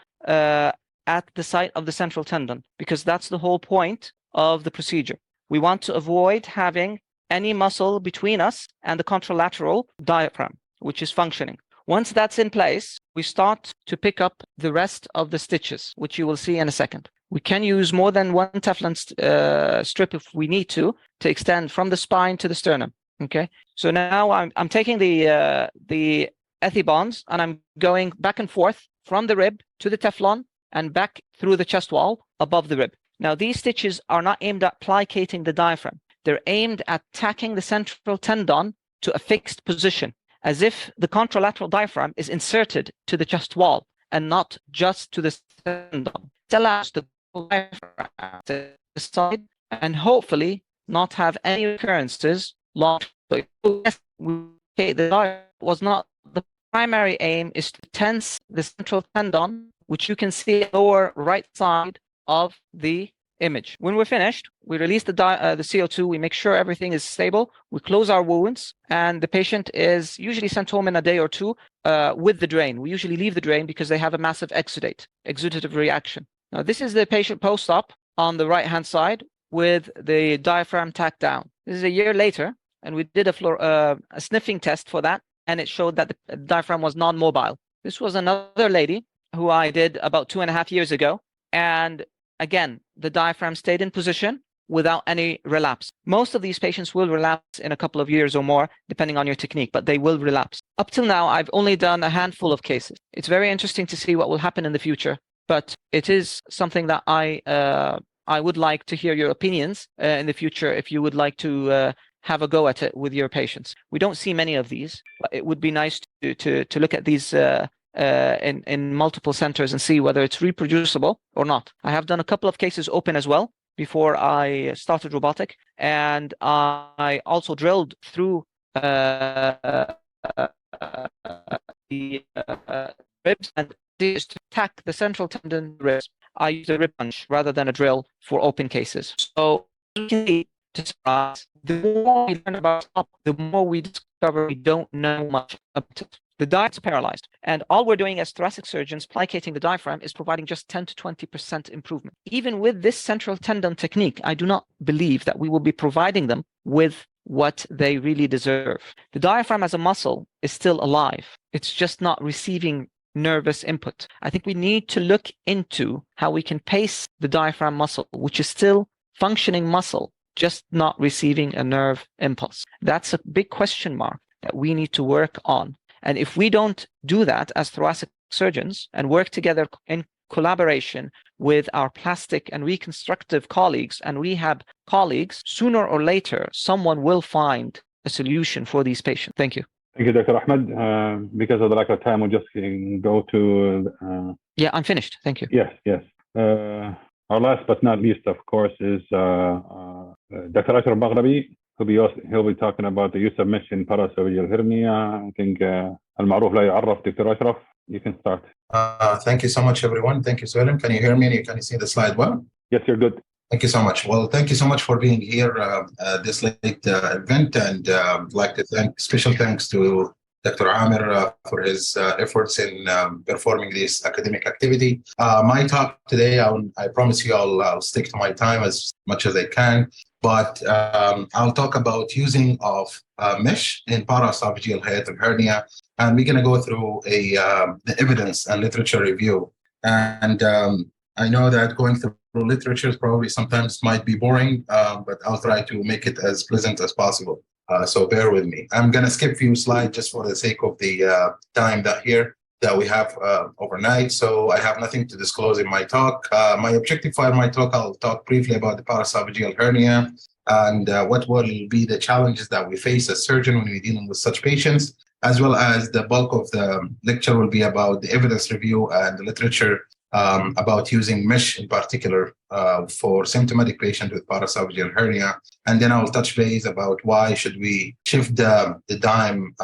at the site of the central tendon, because that's the whole point of the procedure. We want to avoid having any muscle between us and the contralateral diaphragm, which is functioning. Once that's in place, we start to pick up the rest of the stitches, which you will see in a second. We can use more than one Teflon strip if we need to extend from the spine to the sternum. Okay, so now I'm taking the ethibonds, and I'm going back and forth from the rib to the Teflon and back through the chest wall above the rib. Now, these stitches are not aimed at plicating the diaphragm. They're aimed at tacking the central tendon to a fixed position, as if the contralateral diaphragm is inserted to the chest wall and not just to the tendon. It allows the diaphragm to side and hopefully not have any recurrences long. The diaphragm was not the primary aim, is to tense the central tendon, which you can see lower right side of the image. When we're finished, we release the CO2, we make sure everything is stable, we close our wounds, and the patient is usually sent home in a day or 2 with the drain. We usually leave the drain because they have a massive exudative reaction. Now, this is the patient post-op on the right-hand side with the diaphragm tacked down. This is a year later, and we did a sniffing test for that, and it showed that the diaphragm was non-mobile. This was another lady who I did about 2.5 years ago, and again, the diaphragm stayed in position without any relapse. Most of these patients will relapse in a couple of years or more, depending on your technique, but they will relapse. Up till now, I've only done a handful of cases. It's very interesting to see what will happen in the future, but it is something that I would like to hear your opinions in the future if you would like to have a go at it with your patients. We don't see many of these, but it would be nice to look at these in multiple centers and see whether it's reproducible or not. I have done a couple of cases open as well before I started robotic, and I also drilled through a ribs, and is to attack the central tendon ribs. I use a rib punch rather than a drill for open cases. So you can see, to summarize, the more we learn about it, the more we discover we don't know much about it. The diaphragm is paralyzed, and all we're doing as thoracic surgeons plicating the diaphragm is providing just 10 to 20% improvement. Even with this central tendon technique, I do not believe that we will be providing them with what they really deserve. The diaphragm as a muscle is still alive. It's just not receiving nervous input. I think we need to look into how we can pace the diaphragm muscle, which is still functioning muscle, just not receiving a nerve impulse. That's a big question mark that we need to work on. And if we don't do that as thoracic surgeons and work together in collaboration with our plastic and reconstructive colleagues and rehab colleagues, sooner or later, someone will find a solution for these patients. Thank you. Thank you, Dr. Ahmed. Because of the lack of time, we'll just go to... Yeah, I'm finished. Thank you. Yes. Our last but not least, of course, is Dr. Ashraf Maghrabi. He'll be talking about the use of mesh in paraesophageal hernia. I think المعروف لا يعرف. Dr. Ashraf, you can start. Thank you so much, everyone. Thank you, Suleiman. Can you hear me and can you see the slide well? Yes, you're good. Thank you so much. Well, thank you so much for being here this late event, and I'd like to thank special thanks to Dr. Amir for his efforts in performing this academic activity. My talk today, I promise you I'll stick to my time as much as I can, but I'll talk about using of mesh in paraesophageal hiatal hernia, and we're going to go through the evidence and literature review. And I know that going through literature probably sometimes might be boring, but I'll try to make it as pleasant as possible. So bear with me. I'm going to skip a few slides just for the sake of the time that we have overnight. So I have nothing to disclose in my talk. My objective for my talk, I'll talk briefly about the paraesophageal hernia and what will be the challenges that we face as surgeons when we're dealing with such patients, as well as the bulk of the lecture will be about the evidence review and the literature about using mesh in particular for symptomatic patients with paraesophageal hernia. And then I'll touch base about why should we shift the dime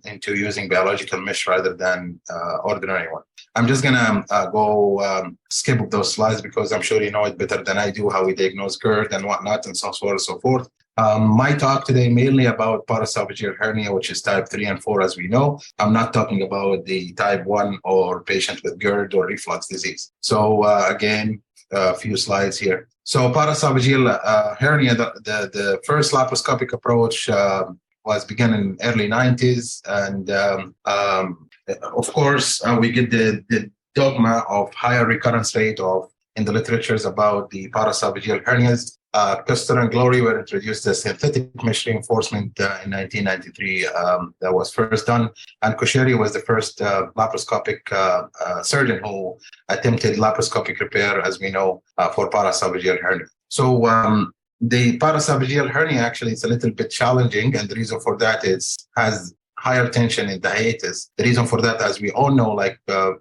into using biological mesh rather than ordinary one. I'm just gonna go skip those slides because I'm sure you know it better than I do, how we diagnose GERD and whatnot and so on and so forth. My talk today mainly about paraesophageal hernia, which is type 3 and 4, as we know. I'm not talking about the type 1 or patient with GERD or reflux disease. So again, a few slides here. So paraesophageal hernia, the first laparoscopic approach was begun in early 90s. And of course, we get the dogma of higher recurrence rate in the literatures about the paraesophageal hernias. Custer and Glory were introduced as synthetic mesh reinforcement in 1993. That was first done. And Kosheri was the first laparoscopic surgeon who attempted laparoscopic repair, as we know, for paraesophageal hernia. So the paraesophageal hernia actually is a little bit challenging, and the reason for that has higher tension in the hiatus. The reason for that, as we all know,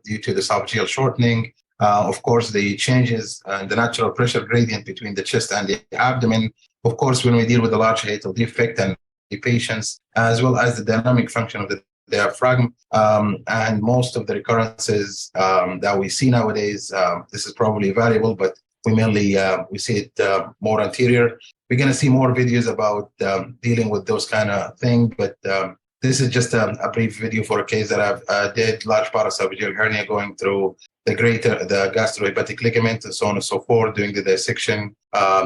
due to the esophageal shortening, of course, the changes and the natural pressure gradient between the chest and the abdomen. Of course, when we deal with a large hiatal defect and the patients, as well as the dynamic function of the diaphragm, and most of the recurrences that we see nowadays, this is probably variable, but we mainly we see it more anterior. We're going to see more videos about dealing with those kind of things, but this is just a brief video for a case that I've did large paraesophageal hernia going through the gastrohepatic ligament and so on and so forth, doing the dissection,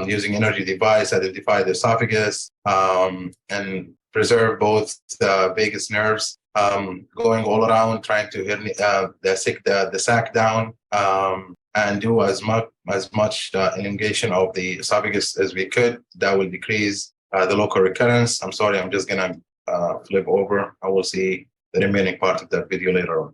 using energy device, identify the esophagus, and preserve both the vagus nerves, going all around, trying to dissect the sac down, and do as much elongation of the esophagus as we could. That will decrease the local recurrence. I'm sorry, I'm just gonna flip over. I will see the remaining part of that video later on.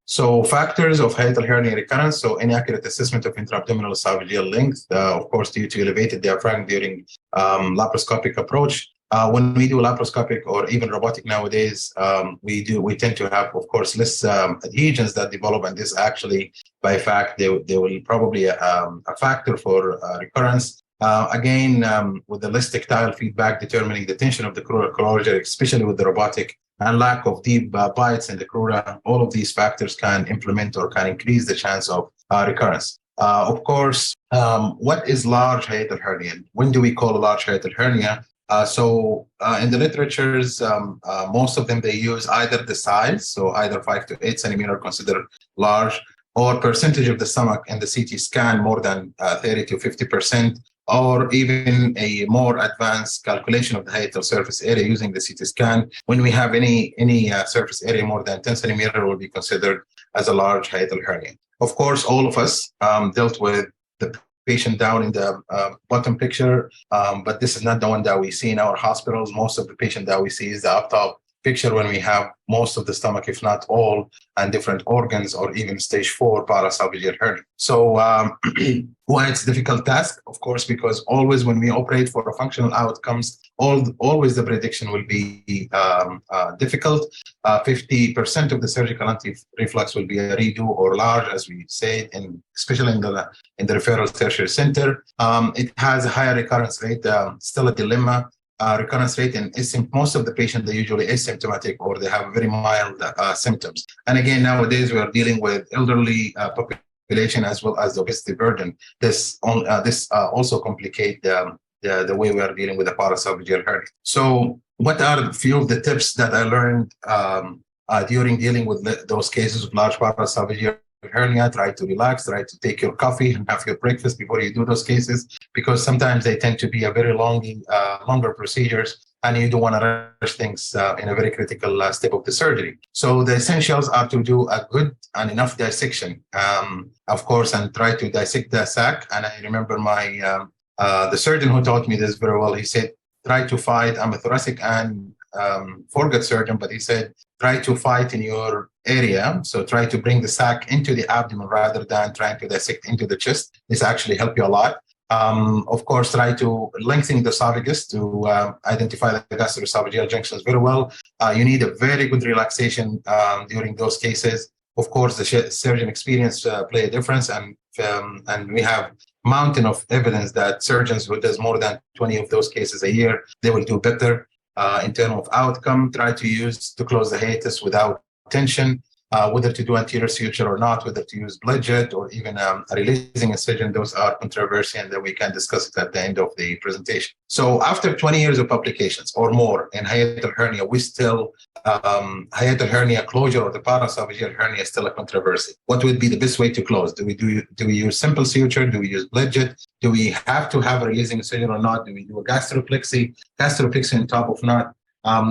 So factors of hiatal hernia recurrence. So inaccurate assessment of intra-abdominal esophageal length, of course, due to elevated diaphragm during laparoscopic approach. When we do laparoscopic or even robotic nowadays, we tend to have, of course, less adhesions that develop, and this actually, by fact, they will probably a factor for recurrence. Again, with the less tactile feedback determining the tension of the crural closure, especially with the robotic, and lack of deep bites in the crura, all of these factors can implement or can increase the chance of recurrence. Of course, what is large hiatal hernia? When do we call a large hiatal hernia? In the literatures, most of them, they use either the size, so either 5 to 8 centimeter considered large, or percentage of the stomach in the CT scan more than 30 to 50%, or even a more advanced calculation of the hiatal surface area using the CT scan. When we have any surface area more than 10 centimeter will be considered as a large hiatal hernia. Of course, all of us dealt with the patient down in the bottom picture, but this is not the one that we see in our hospitals. Most of the patient that we see is the up top picture when we have most of the stomach, if not all, and different organs, or even stage 4 paraesophageal hernia. So why it's a difficult task? Of course, because always when we operate for functional outcomes, always the prediction will be difficult. 50% of the surgical anti-reflux will be a redo or large, as we say, especially in the referral tertiary center. It has a higher recurrence rate, still a dilemma. Recurrence rate in most of the patients, they're usually asymptomatic or they have very mild symptoms. And again, nowadays we are dealing with elderly population as well as the obesity burden. This also complicate the way we are dealing with the paraesophageal hernia. So what are a few of the tips that I learned during dealing with those cases of large paraesophageal hernia? Try to relax, try to take your coffee and have your breakfast before you do those cases, because sometimes they tend to be a very longer procedures, and you don't want to rush things in a very critical step of the surgery. So the essentials are to do a good and enough dissection, of course, and try to dissect the sac. And I remember the surgeon who taught me this very well. He said, try to fight. I'm a thoracic and foregut surgeon, but he said, try to fight in your area. So try to bring the sac into the abdomen rather than trying to dissect into the chest. This actually help you a lot. Of course, try to lengthen the esophagus to identify the gastroesophageal junctions very well. You need a very good relaxation during those cases. Of course, the surgeon experience play a difference, and we have mountain of evidence that surgeons who does more than 20 of those cases a year, they will do better in terms of outcome. Try to close the hiatus without tension, whether to do anterior suture or not, whether to use blood jet or even a releasing incision. Those are controversial, and then we can discuss it at the end of the presentation. So after 20 years of publications or more in hiatal hernia, we still, hiatal hernia closure or the paraesophageal hernia is still a controversy. What would be the best way to close? Do we use simple suture? Do we use blood jet? Do we have to have a releasing incision or not? Do we do a gastroplexy on top of not?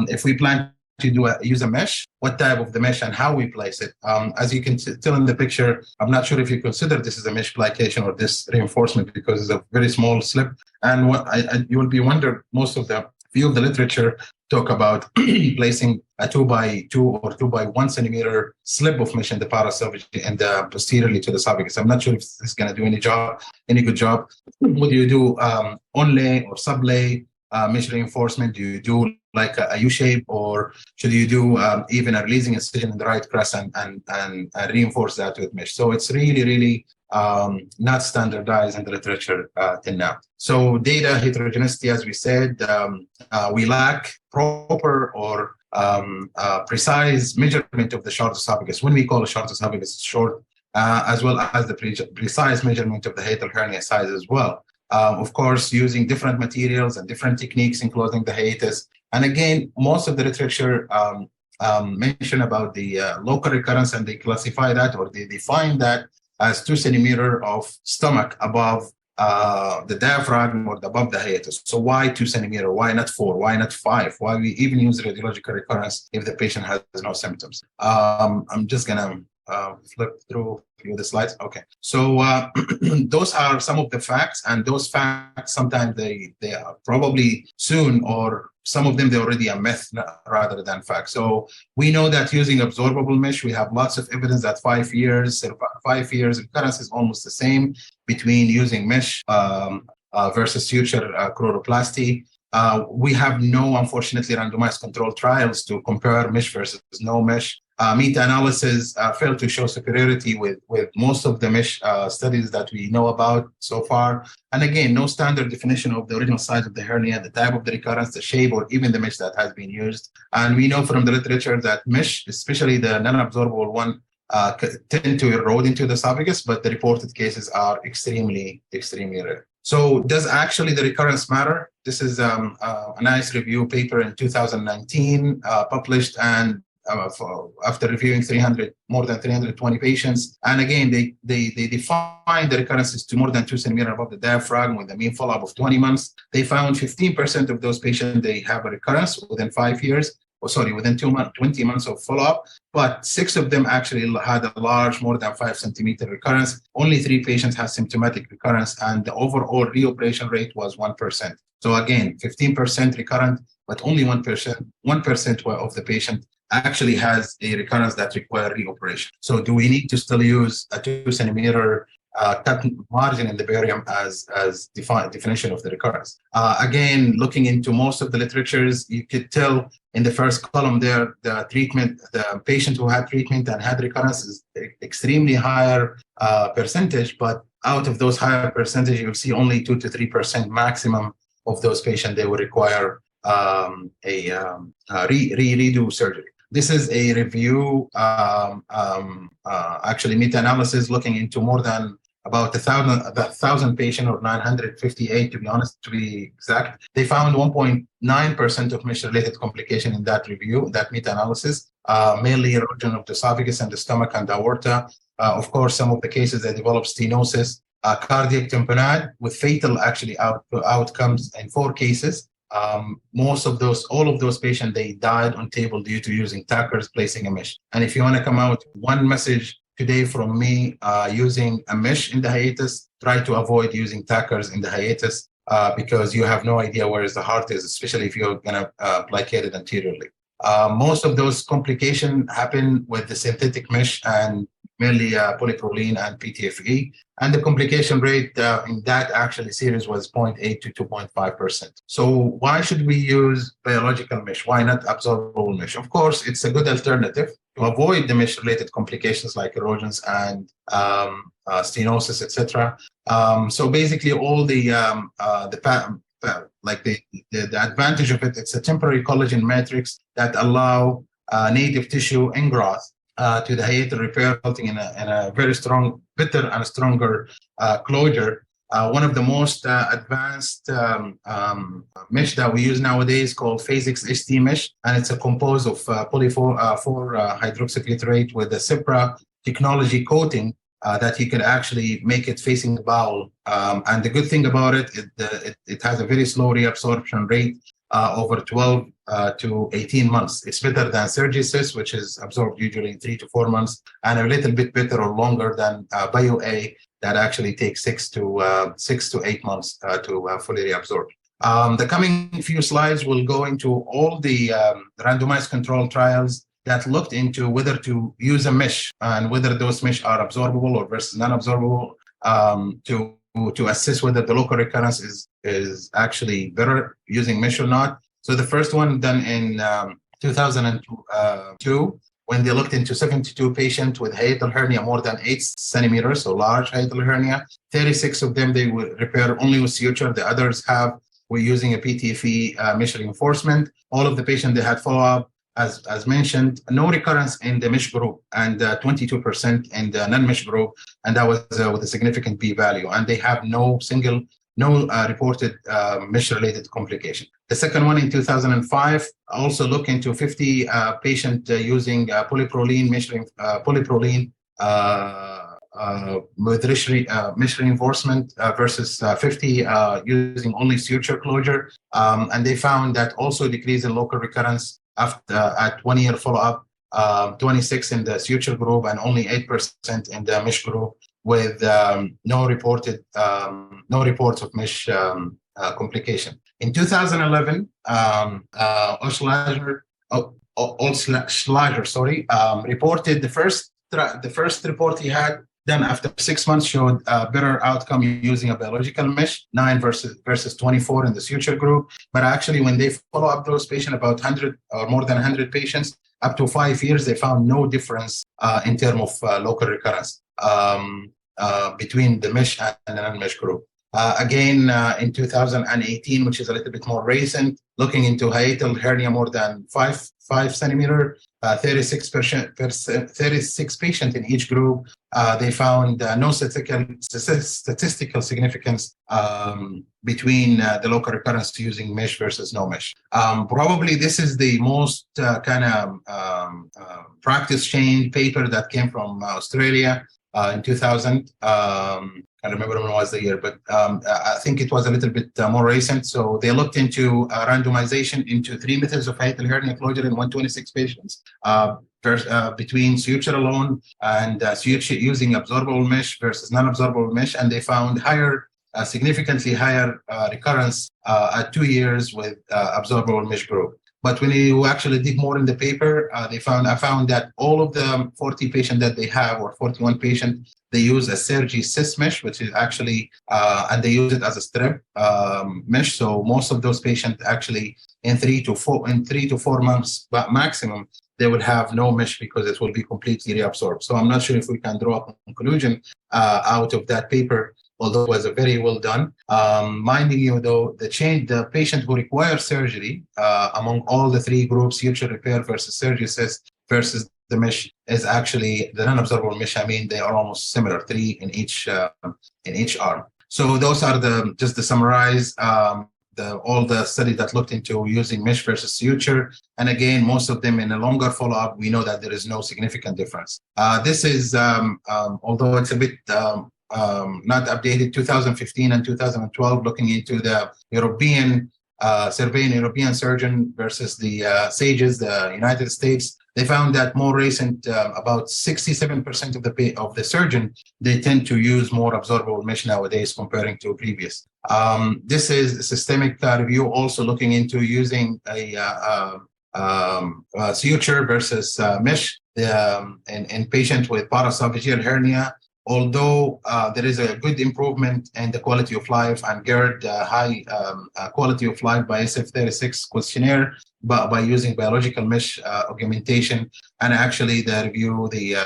If we plan to use a mesh, what type of the mesh and how we place it. As you can tell in the picture, I'm not sure if you consider this as a mesh plication or this reinforcement, because it's a very small slip. And you will be wondering, most of the few of the literature talk about placing a 2x2 or 2x1 centimeter slip of mesh in the paraesophagus and posteriorly to the esophagus. I'm not sure if this is going to do any good job. Would you do onlay or sublay mesh reinforcement? Do you do like a U-shape, or should you do even a releasing incision in the right crest and reinforce that with mesh? So it's really not standardized in the literature till now. So data heterogeneity, as we said, we lack proper or precise measurement of the short esophagus. When we call a short esophagus, it's short, as well as the precise measurement of the hiatal hernia size as well. Of course, using different materials and different techniques in closing the hiatus. And again, most of the literature mention about the local recurrence, and they classify that, or they define that as 2 centimeter of stomach above the diaphragm or above the hiatus. So why 2 centimeter? Why not 4? Why not 5? Why we even use radiological recurrence if the patient has no symptoms? I'm just gonna flip through a few of the slides. Okay, so those are some of the facts, and those facts sometimes they are probably soon, or some of them, they're already a myth rather than fact. So we know that using absorbable mesh, we have lots of evidence that 5 years recurrence is almost the same between using mesh versus suture chloroplasty. We have no, unfortunately, randomized controlled trials to compare mesh versus no mesh. Meta-analysis failed to show superiority with most of the mesh studies that we know about so far. And again, no standard definition of the original size of the hernia, the type of the recurrence, the shape, or even the mesh that has been used. And we know from the literature that mesh, especially the non-absorbable one, tend to erode into the esophagus, but the reported cases are extremely rare. So does actually the recurrence matter? This is a nice review paper in 2019 published, and after reviewing more than 320 patients. And again, they defined the recurrences to more than 2 centimeters above the diaphragm with a mean follow-up of 20 months. They found 15% of those patients, they have a recurrence within 5 years. Within 20 months of follow-up, but 6 of them actually had a large, more than 5 centimeter recurrence. Only 3 patients had symptomatic recurrence, and the overall reoperation rate was 1%. So again, 15% recurrent, but only 1% of the patient actually has a recurrence that requires reoperation. So do we need to still use a 2 centimeter cut margin in the barium as definition of the recurrence? Again, looking into most of the literatures, you could tell in the first column there, the patient who had treatment and had recurrence is extremely higher percentage, but out of those higher percentage, you'll see only 2 to 3% maximum of those patients, they will require redo surgery. This is a review, actually meta-analysis looking into more than about 1,000 patients, or 958 to be exact. They found 1.9% of mesh-related complication in that review, that meta-analysis, mainly erosion of the esophagus and the stomach and the aorta. Of course, some of the cases they developed stenosis, cardiac tamponade with fatal actually outcomes in 4 cases. All of those patients, they died on table due to using tackers, placing a mesh. And if you want to come out one message today from me, using a mesh in the hiatus, try to avoid using tackers in the hiatus because you have no idea where the heart is, especially if you're going to placate it anteriorly. Most of those complications happen with the synthetic mesh and mainly polypropylene and PTFE. And the complication rate in that actually series was 0.8 to 2.5%. So why should we use biological mesh? Why not absorbable mesh? Of course, it's a good alternative to avoid the mesh-related complications like erosions and stenosis, etc. So basically, all the advantage of it, it's a temporary collagen matrix that allow native tissue ingrowth to the hiatal repair, resulting in a very strong, better and stronger closure. One of the most advanced mesh that we use nowadays called Phasix HT mesh, and it's a composed of poly-4-hydroxyglutarate with a Cipra technology coating that you can actually make it facing the bowel. And the good thing about it has a very slow reabsorption rate over 12 to 18 months. It's better than Surgisys, which is absorbed usually in 3 to 4 months, and a little bit better or longer than BioA that actually takes 6 to 8 months to fully reabsorb. The coming few slides will go into all the randomized control trials that looked into whether to use a mesh and whether those mesh are absorbable or versus non-absorbable to assess whether the local recurrence is actually better using mesh or not. So the first one done in 2002, when they looked into 72 patients with hiatal hernia more than 8 centimeters, so large hiatal hernia. 36 of them, they would repair only with suture. The others were using a PTFE mesh reinforcement. All of the patients, they had follow-up. As mentioned, no recurrence in the mesh group and 22% in the non-mesh group, and that was with a significant p-value. And they have no reported mesh-related complication. The second one in 2005 also looked into 50 patients using polypropylene with mesh reinforcement versus 50 using only suture closure, and they found that also decrease in local recurrence at 1 year follow-up, 26 in the suture group and only 8% in the mesh group, with no reports of mesh complication. In 2011, Oschlager reported the first report he had done after 6 months showed a better outcome using a biological mesh, 9 versus 24 in the suture group. But actually, when they follow up those patients, about 100 or more than 100 patients, up to 5 years, they found no difference in terms of local recurrence between the mesh and the non-mesh group. Again, in 2018, which is a little bit more recent, looking into hiatal hernia more than 5 centimeter, 36 patients in each group, they found no statistical significance between the local recurrence using mesh versus no mesh. Probably this is the most practice change paper that came from Australia in 2000. I remember when it was the year, but I think it was a little bit more recent. So they looked into randomization into 3 methods of hiatal hernia closure in 126 patients between suture alone and suture using absorbable mesh versus non-absorbable mesh, and they found significantly higher recurrence at 2 years with absorbable mesh group. But when you actually dig more in the paper, I found that all of the 40 patients that they have, or 41 patients, they use a Sergi Cis mesh, which is actually, and they use it as a strip mesh. So most of those patients actually in 3 to 4 months, but maximum, they would have no mesh because it will be completely reabsorbed. So I'm not sure if we can draw a conclusion out of that paper, although it was very well done. Minding you though, the patient who requires surgery among all the 3 groups, suture repair versus Sergi Cis versus the mesh, is actually the non-absorbable mesh. I mean, they are almost similar, 3 in each arm. So those are just to summarize all the studies that looked into using mesh versus suture. And again, most of them in a longer follow-up, we know that there is no significant difference. This is, although it's a bit not updated, 2015 and 2012, looking into the European survey in European surgeon versus the SAGES, the United States. They found that more recent, about 67% of the surgeon, they tend to use more absorbable mesh nowadays comparing to previous. This is a systemic review also looking into using a suture versus mesh in patient with paraesophageal hernia. Although there is a good improvement in the quality of life and GERD high quality of life by SF36 questionnaire, but by using biological mesh augmentation, and actually the review, the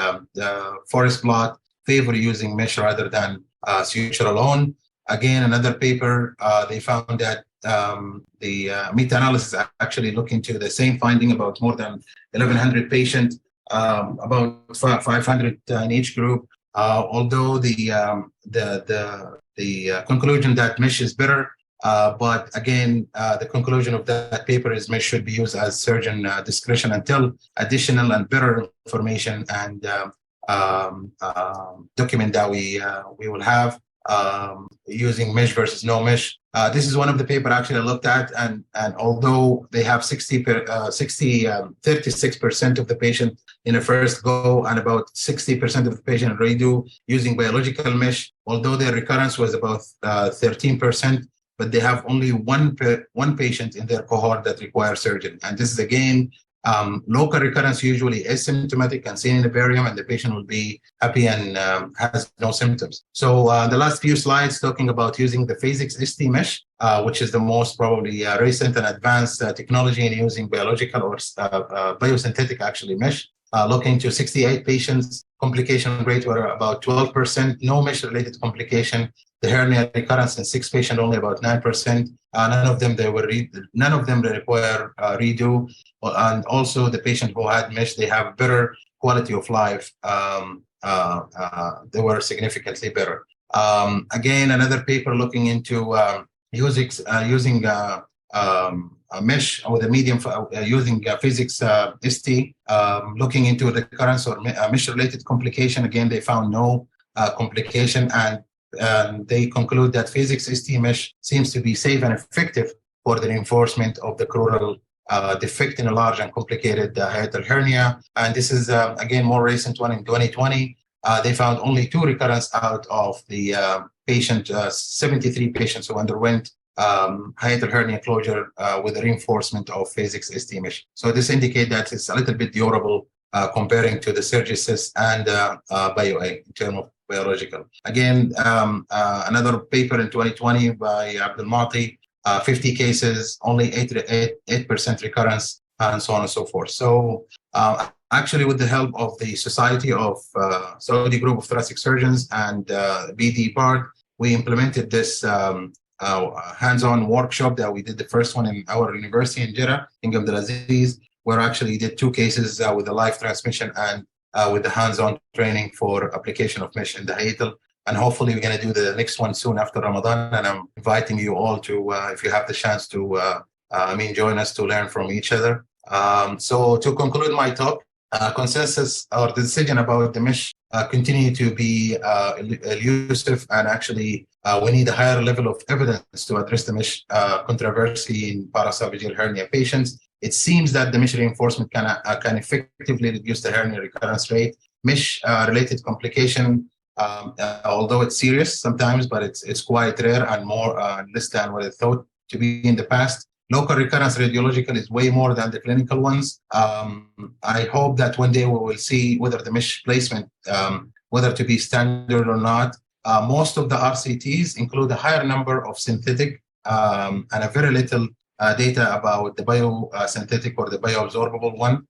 forest plot favor using mesh rather than suture alone. Again, another paper, they found that the meta-analysis actually look into the same finding about more than 1,100 patients, about 500 in each group. Although the conclusion that mesh is better, but again, the conclusion of that paper is mesh should be used as surgeon discretion until additional and better information and document that we will have using mesh versus no mesh. This is one of the paper actually I looked at, and although they have 36% of the patient in a first go and about 60% of the patient redo using biological mesh, although their recurrence was about 13%, but they have only one patient in their cohort that requires surgery. And this is again, local recurrence usually asymptomatic and seen in the barium, and the patient will be happy and has no symptoms. So the last few slides talking about using the Phasix ST mesh, which is the most probably recent and advanced technology in using biological or biosynthetic actually mesh. Looking to 68 patients, complication rate were about 12%, no mesh related complication. The hernia recurrence in 6 patients only about 9%. None of them require redo, and also the patient who had mesh, they have better quality of life. They were significantly better. Again, another paper looking into using a mesh with a medium using Phasix ST, looking into recurrence or mesh-related complication. Again, they found no complication, and they conclude that Phasix ST mesh seems to be safe and effective for the reinforcement of the crural defect in a large and complicated hiatal hernia. And this is, again, more recent one in 2020. They found only 2 recurrence out of the 73 patients who underwent hiatal hernia closure with the reinforcement of Phasix ST mesh. So this indicates that it's a little bit durable comparing to the Sergi Cis and BioA in terms of biological. Again, another paper in 2020 by Abdul Mati, 50 cases, only 8% recurrence, and so on and so forth. So Actually, with the help of the Society of Saudi Group of Thoracic Surgeons and BD part, we implemented this hands-on workshop that we did the first one in our university in Jeddah, King Abdulaziz, where actually did 2 cases with the live transmission and with the hands-on training for application of mesh in the hiatal. And hopefully we're going to do the next one soon after Ramadan. And I'm inviting you all to, if you have the chance to, join us to learn from each other. So to conclude my talk, consensus or the decision about the mesh continue to be elusive, and actually we need a higher level of evidence to address the mesh controversy in paraesophageal hernia patients. It seems that the mesh reinforcement can effectively reduce the hernia recurrence rate. Mesh related complication, although it's serious sometimes, but it's quite rare and more less than what it thought to be in the past. Local recurrence radiological is way more than the clinical ones. I hope that one day we will see whether the mesh placement, whether to be standard or not. Most of the RCTs include a higher number of synthetic and a very little data about the biosynthetic or the bioabsorbable one.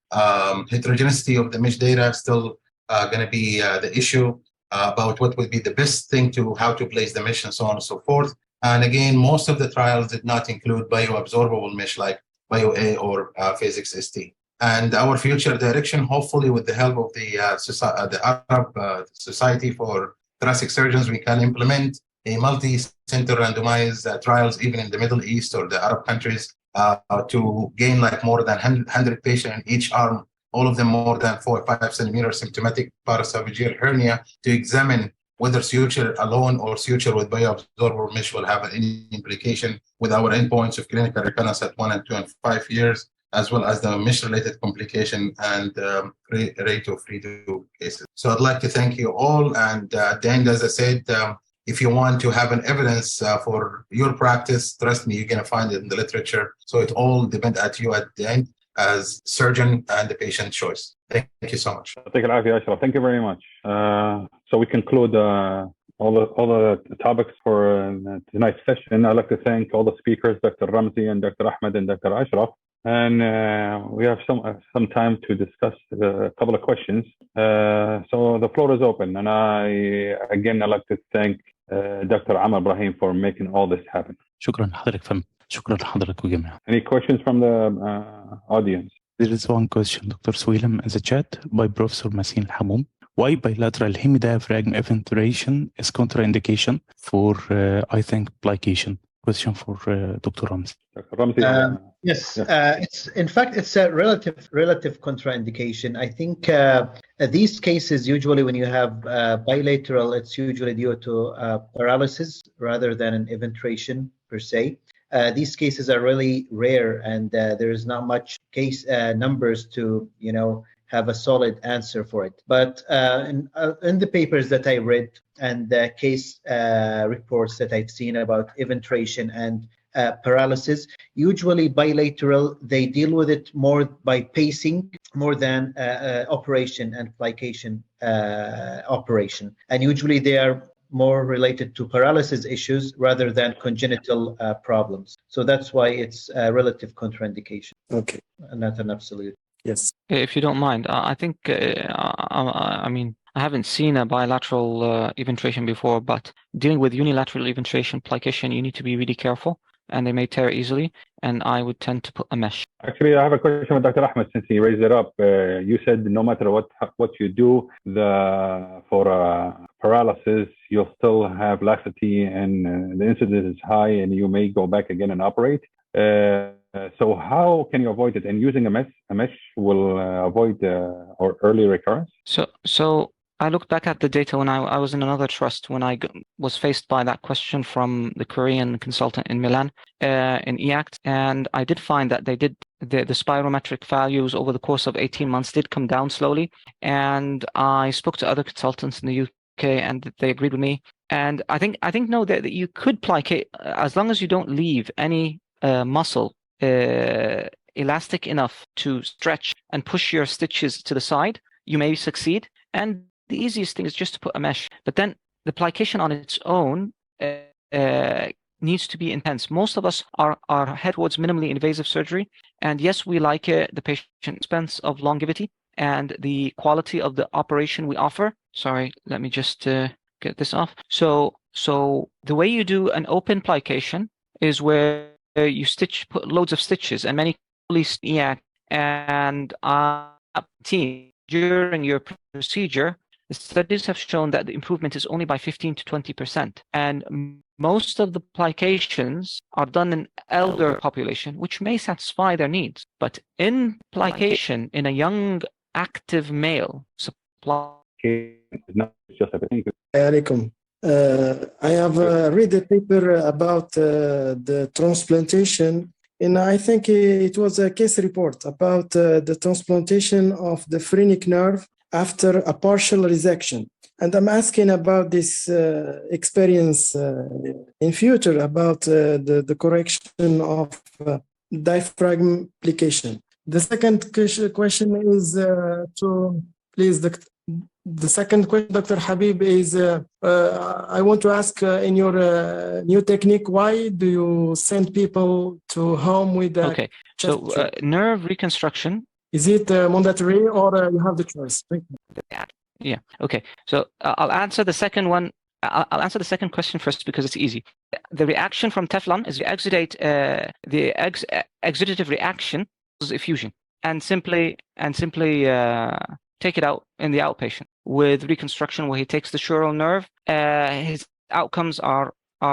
Heterogeneity of the mesh data is still going to be the issue about what would be the best thing to how to place the mesh and so on and so forth. And again, most of the trials did not include bioabsorbable mesh like BioA or Phasix ST. And our future direction, hopefully with the help of the Arab Society for Thoracic Surgeons, we can implement a multi-center randomized trials even in the Middle East or the Arab countries to gain like more than 100 patients in each arm, all of them more than 4 or 5 centimeter symptomatic paraesophageal hernia, to examine whether suture alone or suture with bioabsorbable mesh will have any implication with our endpoints of clinical recurrence at 1 and 2 and 5 years, as well as the mesh-related complication and rate of redo cases. So I'd like to thank you all. And at the end, as I said, if you want to have an evidence for your practice, trust me, you're going to find it in the literature. So it all depends at you at the end as surgeon and the patient choice. Thank you so much. Thank you very much. So we conclude all the topics for tonight's session. I'd like to thank all the speakers, Dr. Ramzi and Dr. Ahmed and Dr. Ashraf. And we have some time to discuss a couple of questions. So the floor is open. And I'd like to thank Dr. Amr Ibrahim for making all this happen. شكرا لحضرتك فندم. شكرا لحضرتك وجميعا. Any questions from the audience? There is one question, Dr. Swilam, as a chat by Professor Masin Al-Hamoum. Why bilateral hemidiaphragm eventuation is contraindication for, I think, plication? Question for Dr. Ramzi. Dr. Ramzi. Yes, it's a relative contraindication. I think these cases usually when you have bilateral, it's usually due to paralysis rather than an eventration per se. These cases are really rare, and there is not much case numbers to have a solid answer for it. But in the papers that I read and the case reports that I've seen about eventration and paralysis, usually bilateral, they deal with it more by pacing more than operation and plication operation. And usually they are more related to paralysis issues rather than congenital problems. So that's why it's a relative contraindication. Okay. And not an absolute. Yes. If you don't mind, I think, I haven't seen a bilateral eventration before, but dealing with unilateral eventration plication, you need to be really careful, and they may tear easily, and I would tend to put a mesh. Actually, I have a question with Dr. Ahmed since he raised it up. You said no matter what you do, for paralysis, you'll still have laxity and the incidence is high, and you may go back again and operate. So how can you avoid it? And using a mesh will avoid or early recurrence? So I looked back at the data when I was in another trust when I was faced by that question from the Korean consultant in Milan in EACT, and I did find that they did the spirometric values over the course of 18 months did come down slowly. And I spoke to other consultants in the UK, and they agreed with me. And I think no, that you could plicate as long as you don't leave any muscle elastic enough to stretch and push your stitches to the side, you may succeed. And the easiest thing is just to put a mesh. But then the plication on its own needs to be intense. Most of us are head towards minimally invasive surgery, and yes, we like the patient expense of longevity and the quality of the operation we offer. Sorry, let me just get this off. So the way you do an open plication is where you put loads of stitches and many and during your procedure, the studies have shown that the improvement is only by 15 to 20%. And most of the plications are done in elder population, which may satisfy their needs. But in plication in a young, active male, Alaikum. I have read a paper about the transplantation, and I think it was a case report about the transplantation of the phrenic nerve after a partial resection. And I'm asking about this experience in future about the correction of diaphragm plication. The second question is to please, the second question, Dr. Habib, is I want to ask in your new technique, why do you send people to home with a okay, so nerve reconstruction. Is it mandatory or you have the choice? Thank you. Yeah. Okay. So I'll answer the second one. I'll answer the second question first because it's easy. The reaction from Teflon is the exudative reaction is effusion, and simply take it out in the outpatient. With reconstruction, where he takes the sural nerve, his outcomes are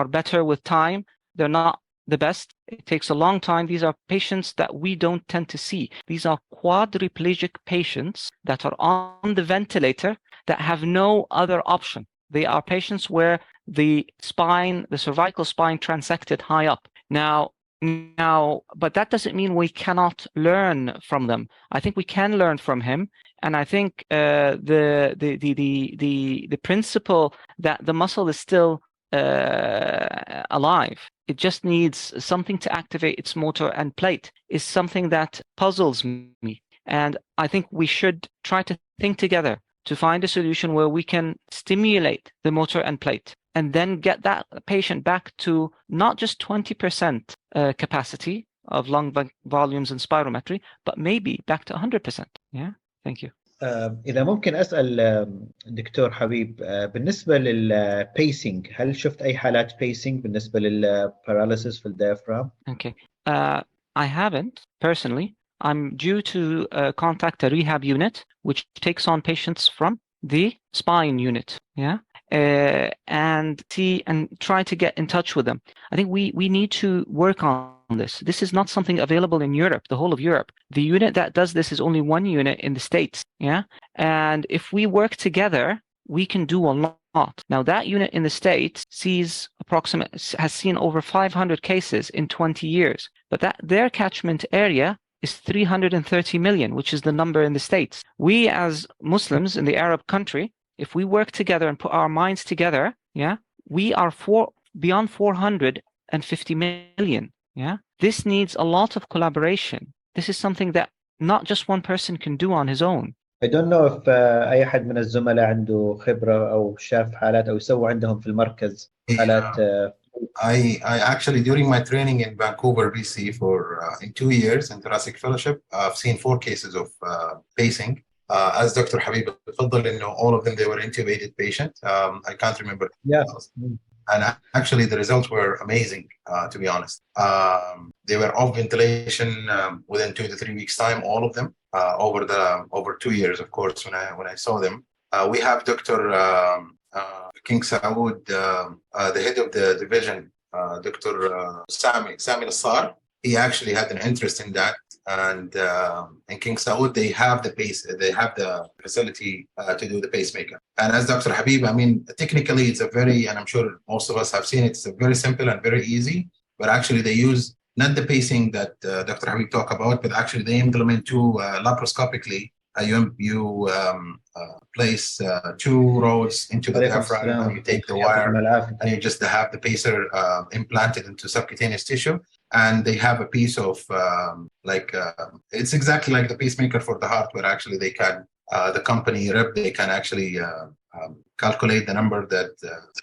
better with time. They're not the best. It takes a long time. These are patients that we don't tend to see. These are quadriplegic patients that are on the ventilator that have no other option. They are patients where the cervical spine transected high up. Now, but that doesn't mean we cannot learn from them. I think we can learn from him, and I think the principle that the muscle is still alive, it just needs something to activate its motor and plate, is something that puzzles me. And I think we should try to think together to find a solution where we can stimulate the motor and plate and then get that patient back to not just 20% capacity of lung volumes and spirometry, but maybe back to 100%. Yeah, thank you. إذا ممكن أسأل دكتور حبيب بالنسبة للبيسينج، هل شفت أي حالات بيسينج بالنسبة للباراليسيس في الديافرام؟ Okay. I haven't personally. I'm due to contact a rehab unit which takes on patients from the spine unit. Yeah. And see and try to get in touch with them. I think we need to work on this. This is not something available in Europe, the whole of Europe. The unit that does this is only one unit in the States. Yeah. And if we work together, we can do a lot. Now, that unit in the States has seen over 500 cases in 20 years, but their catchment area is 330 million, which is the number in the States. We as Muslims in the Arab country, if we work together and put our minds together, yeah, we are beyond 450 million. Yeah, this needs a lot of collaboration. This is something that not just one person can do on his own. I don't know if أي أحد من الزملاء عنده خبرة أو شاف حالات أو سووا عندهم في المركز حالات. I actually, during my training in Vancouver, BC for in 2 years in thoracic fellowship, I've seen 4 cases of pacing. As Dr. Habib تفضل, all of them, they were intubated patient. I can't remember. Yeah. And actually, the results were amazing, to be honest. They were off ventilation within 2 to 3 weeks' time, all of them, over 2 years, of course, when I saw them. We have Dr. King Saud, the head of the division, Dr. Sami Nassar. He actually had an interest in that. And in King Saud, they have the facility to do the pacemaker. And as Dr. Habib, I mean, technically, it's and I'm sure most of us have seen it, it's a very simple and very easy, but actually they use not the pacing that Dr. Habib talked about, but actually they implement 2 laparoscopically. You place 2 rods into the diaphragm, and you take the wire, and you just have the pacer implanted into subcutaneous tissue. And they have a piece of it's exactly like the pacemaker for the heart, where actually they can, the company rep, they can actually calculate the number that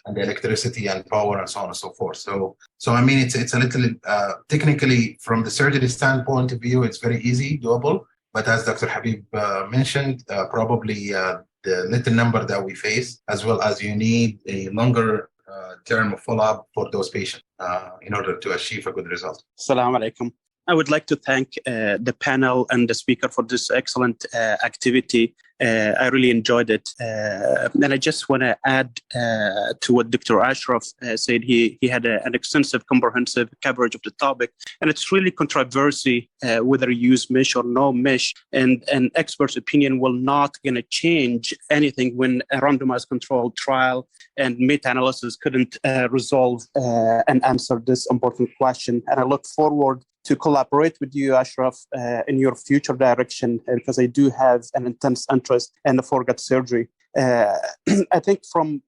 and the electricity and power and so on and so forth. So I mean, it's a little technically from the surgery standpoint of view, it's very easy, doable. But as Dr. Habib mentioned, probably the little number that we face, as well as you need a longer term of follow-up for those patients in order to achieve a good result. Assalamu alaikum. I would like to thank the panel and the speaker for this excellent activity. I really enjoyed it. And I just want to add to what Dr. Ashraf said. He had an extensive, comprehensive coverage of the topic. And it's really controversy whether you use mesh or no mesh. And an expert's opinion will not going to change anything when a randomized controlled trial and meta-analysis couldn't resolve and answer this important question. And I look forward to collaborate with you, Ashraf, in your future direction, because I do have an intense interest in the foregut surgery. I think from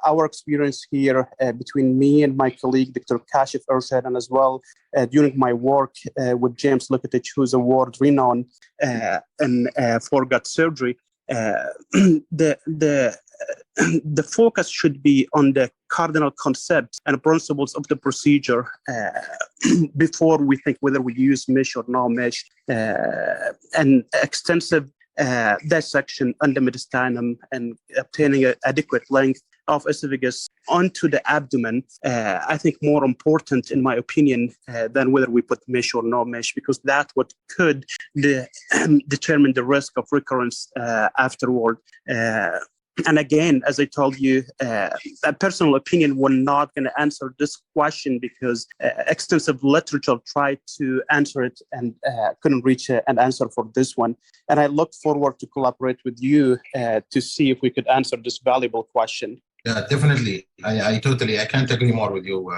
our experience here between me and my colleague, Dr. Kashif Ershad, and as well during my work with James Lukatich, who's a world-renowned in foregut surgery, the focus should be on the cardinal concepts and principles of the procedure before we think whether we use mesh or no mesh. And extensive dissection on the mediastinum and obtaining an adequate length of esophagus onto the abdomen, I think more important, in my opinion, than whether we put mesh or no mesh, because that's what could determine the risk of recurrence afterward. And again, as I told you, a personal opinion will not going to answer this question because extensive literature tried to answer it and couldn't reach an answer for this one. And I look forward to collaborate with you to see if we could answer this valuable question. Yeah, definitely. I can't agree more with you,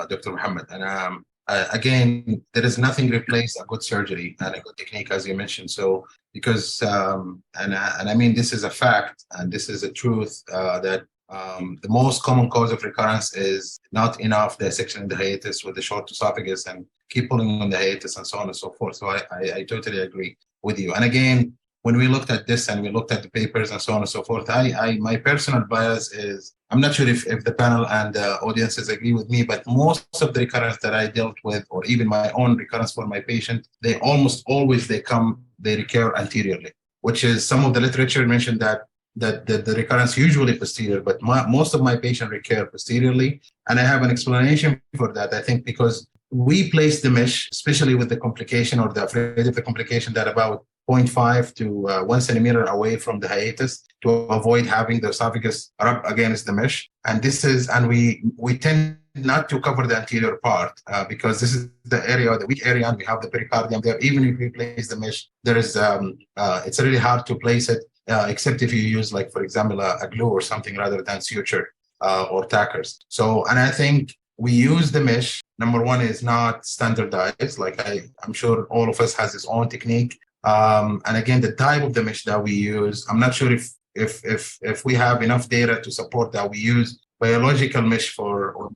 Dr. Muhammad. And again, there is nothing replace a good surgery and a good technique, as you mentioned. So, because and I mean, this is a fact and this is a truth that the most common cause of recurrence is not enough dissection in the hiatus with the short esophagus and keep pulling on the hiatus and so on and so forth. So I totally agree with you. And again, when we looked at this and we looked at the papers and so on and so forth, my personal bias is, I'm not sure if the panel and the audiences agree with me, but most of the recurrence that I dealt with, or even my own recurrence for my patient, they almost always, they recur anteriorly, which is some of the literature mentioned that the recurrence usually posterior, but most of my patients recur posteriorly. And I have an explanation for that. I think because we place the mesh, especially with the complication or the afraid of the complication, that about 0.5 to 1 centimeter away from the hiatus to avoid having the esophagus rub against the mesh. And we tend not to cover the anterior part because this is the area, the weak area, and we have the pericardium there. Even if we place the mesh, there is it's really hard to place it except if you use, like, for example, a glue or something rather than suture or tackers. So, and I think we use the mesh. Number one is not standardized. Like I'm sure all of us has his own technique. And again, the type of the mesh that we use, I'm not sure if we have enough data to support that we use biological mesh or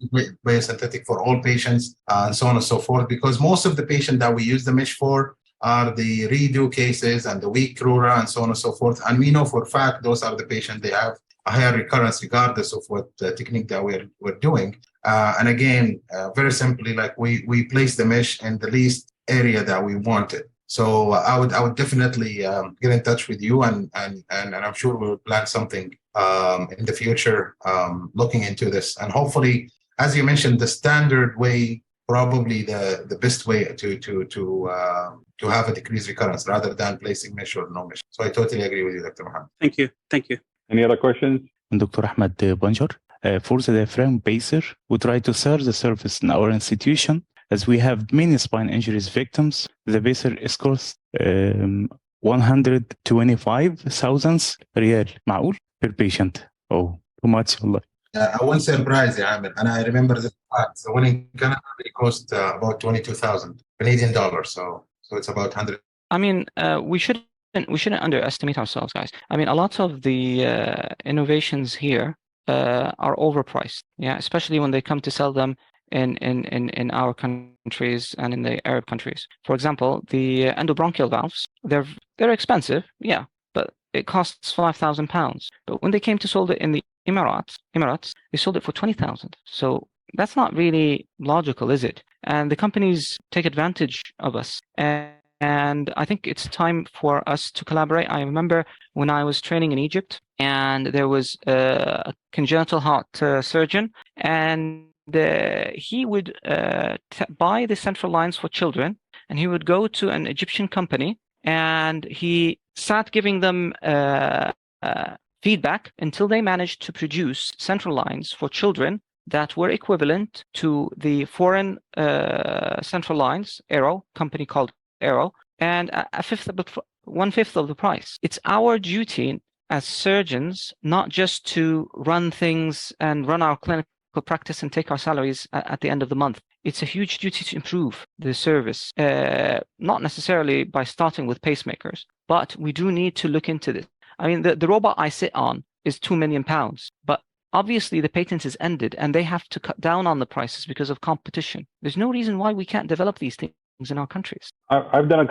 biosynthetic for all patients and so on and so forth, because most of the patients that we use the mesh for are the redo cases and the weak crura and so on and so forth. And we know for a fact those are the patients, they have a higher recurrence regardless of what technique that we're doing. And again, very simply, like we place the mesh in the least area that we wanted. So I would definitely get in touch with you, and I'm sure we'll plan something in the future looking into this. And hopefully, as you mentioned, the standard way, probably the best way to have a decreased recurrence rather than placing mesh or no mesh. So I totally agree with you, Dr. Mohammed. Thank you. Thank you. Any other questions? Dr. Ahmed Banjar, for the diaphragm pacer, we try to serve the service in our institution. As we have many spine injuries victims, the pacer is cost 125,000 ريال. معقول? Per patient. Oh, too much. والله. I won't say price, Ahmed, and I remember the fact. So when in Canada, it cost about 22,000 Canadian dollars. So it's about 100. I mean, we shouldn't underestimate ourselves, guys. I mean, a lot of the innovations here are overpriced. Yeah, especially when they come to sell them in our countries and in the Arab countries. For example, the endobronchial valves, they're expensive, yeah, but it costs £5,000. But when they came to sold it in the Emirates, they sold it for 20,000. So that's not really logical, is it? And the companies take advantage of us. And I think it's time for us to collaborate. I remember when I was training in Egypt, and there was a congenital heart surgeon, and he would buy the central lines for children, and he would go to an Egyptian company, and he sat giving them feedback until they managed to produce central lines for children that were equivalent to the foreign central lines, Aero, company called Aero, and one-fifth of the price. It's our duty as surgeons not just to run things and run our clinical practice and take our salaries at the end of the month. It's a huge duty to improve the service, not necessarily by starting with pacemakers, but we do need to look into this. I mean, the robot I sit on is £2 million, but obviously the patent is ended and they have to cut down on the prices because of competition. There's no reason why we can't develop these things in our countries. I've done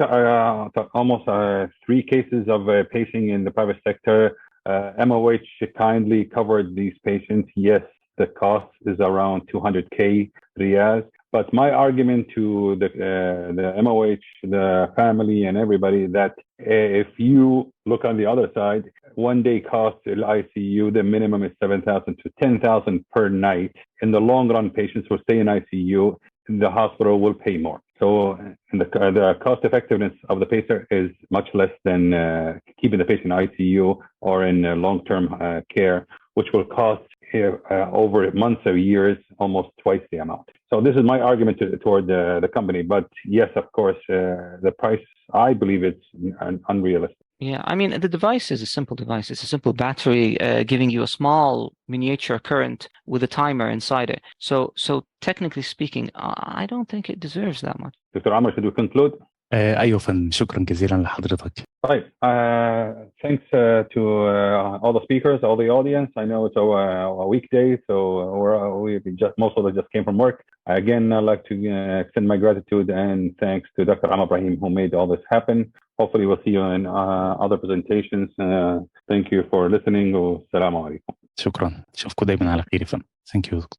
almost 3 cases of pacing in the private sector. MOH kindly covered these patients. Yes, the cost is around 200K riyals. But my argument to the MOH, the family, and everybody that if you look on the other side, one day cost in ICU, the minimum is 7,000 to 10,000 per night. In the long run, patients will stay in ICU. The hospital will pay more. So the cost effectiveness of the pacer is much less than keeping the patient in ICU or in long-term care, which will cost over months or years almost twice the amount. So this is my argument toward the company. But yes, of course, the price, I believe it's unrealistic. Yeah, I mean, the device is a simple device. It's a simple battery giving you a small miniature current with a timer inside it. So technically speaking, I don't think it deserves that much. Dr. Amr, should we conclude? ايوه فندم شكرا جزيلا لحضرتك. Right. Thanks to all the speakers, all the audience. I know it's a weekday, so most of us just came from work. Again, I'd like to extend my gratitude and thanks to Dr. Amr Ibrahim who made all this happen. Hopefully we'll see you in other presentations. Thank you for listening. Wassalamu alaikum. شكرا اشوفكم دايما على خير يا فندم. Thank you.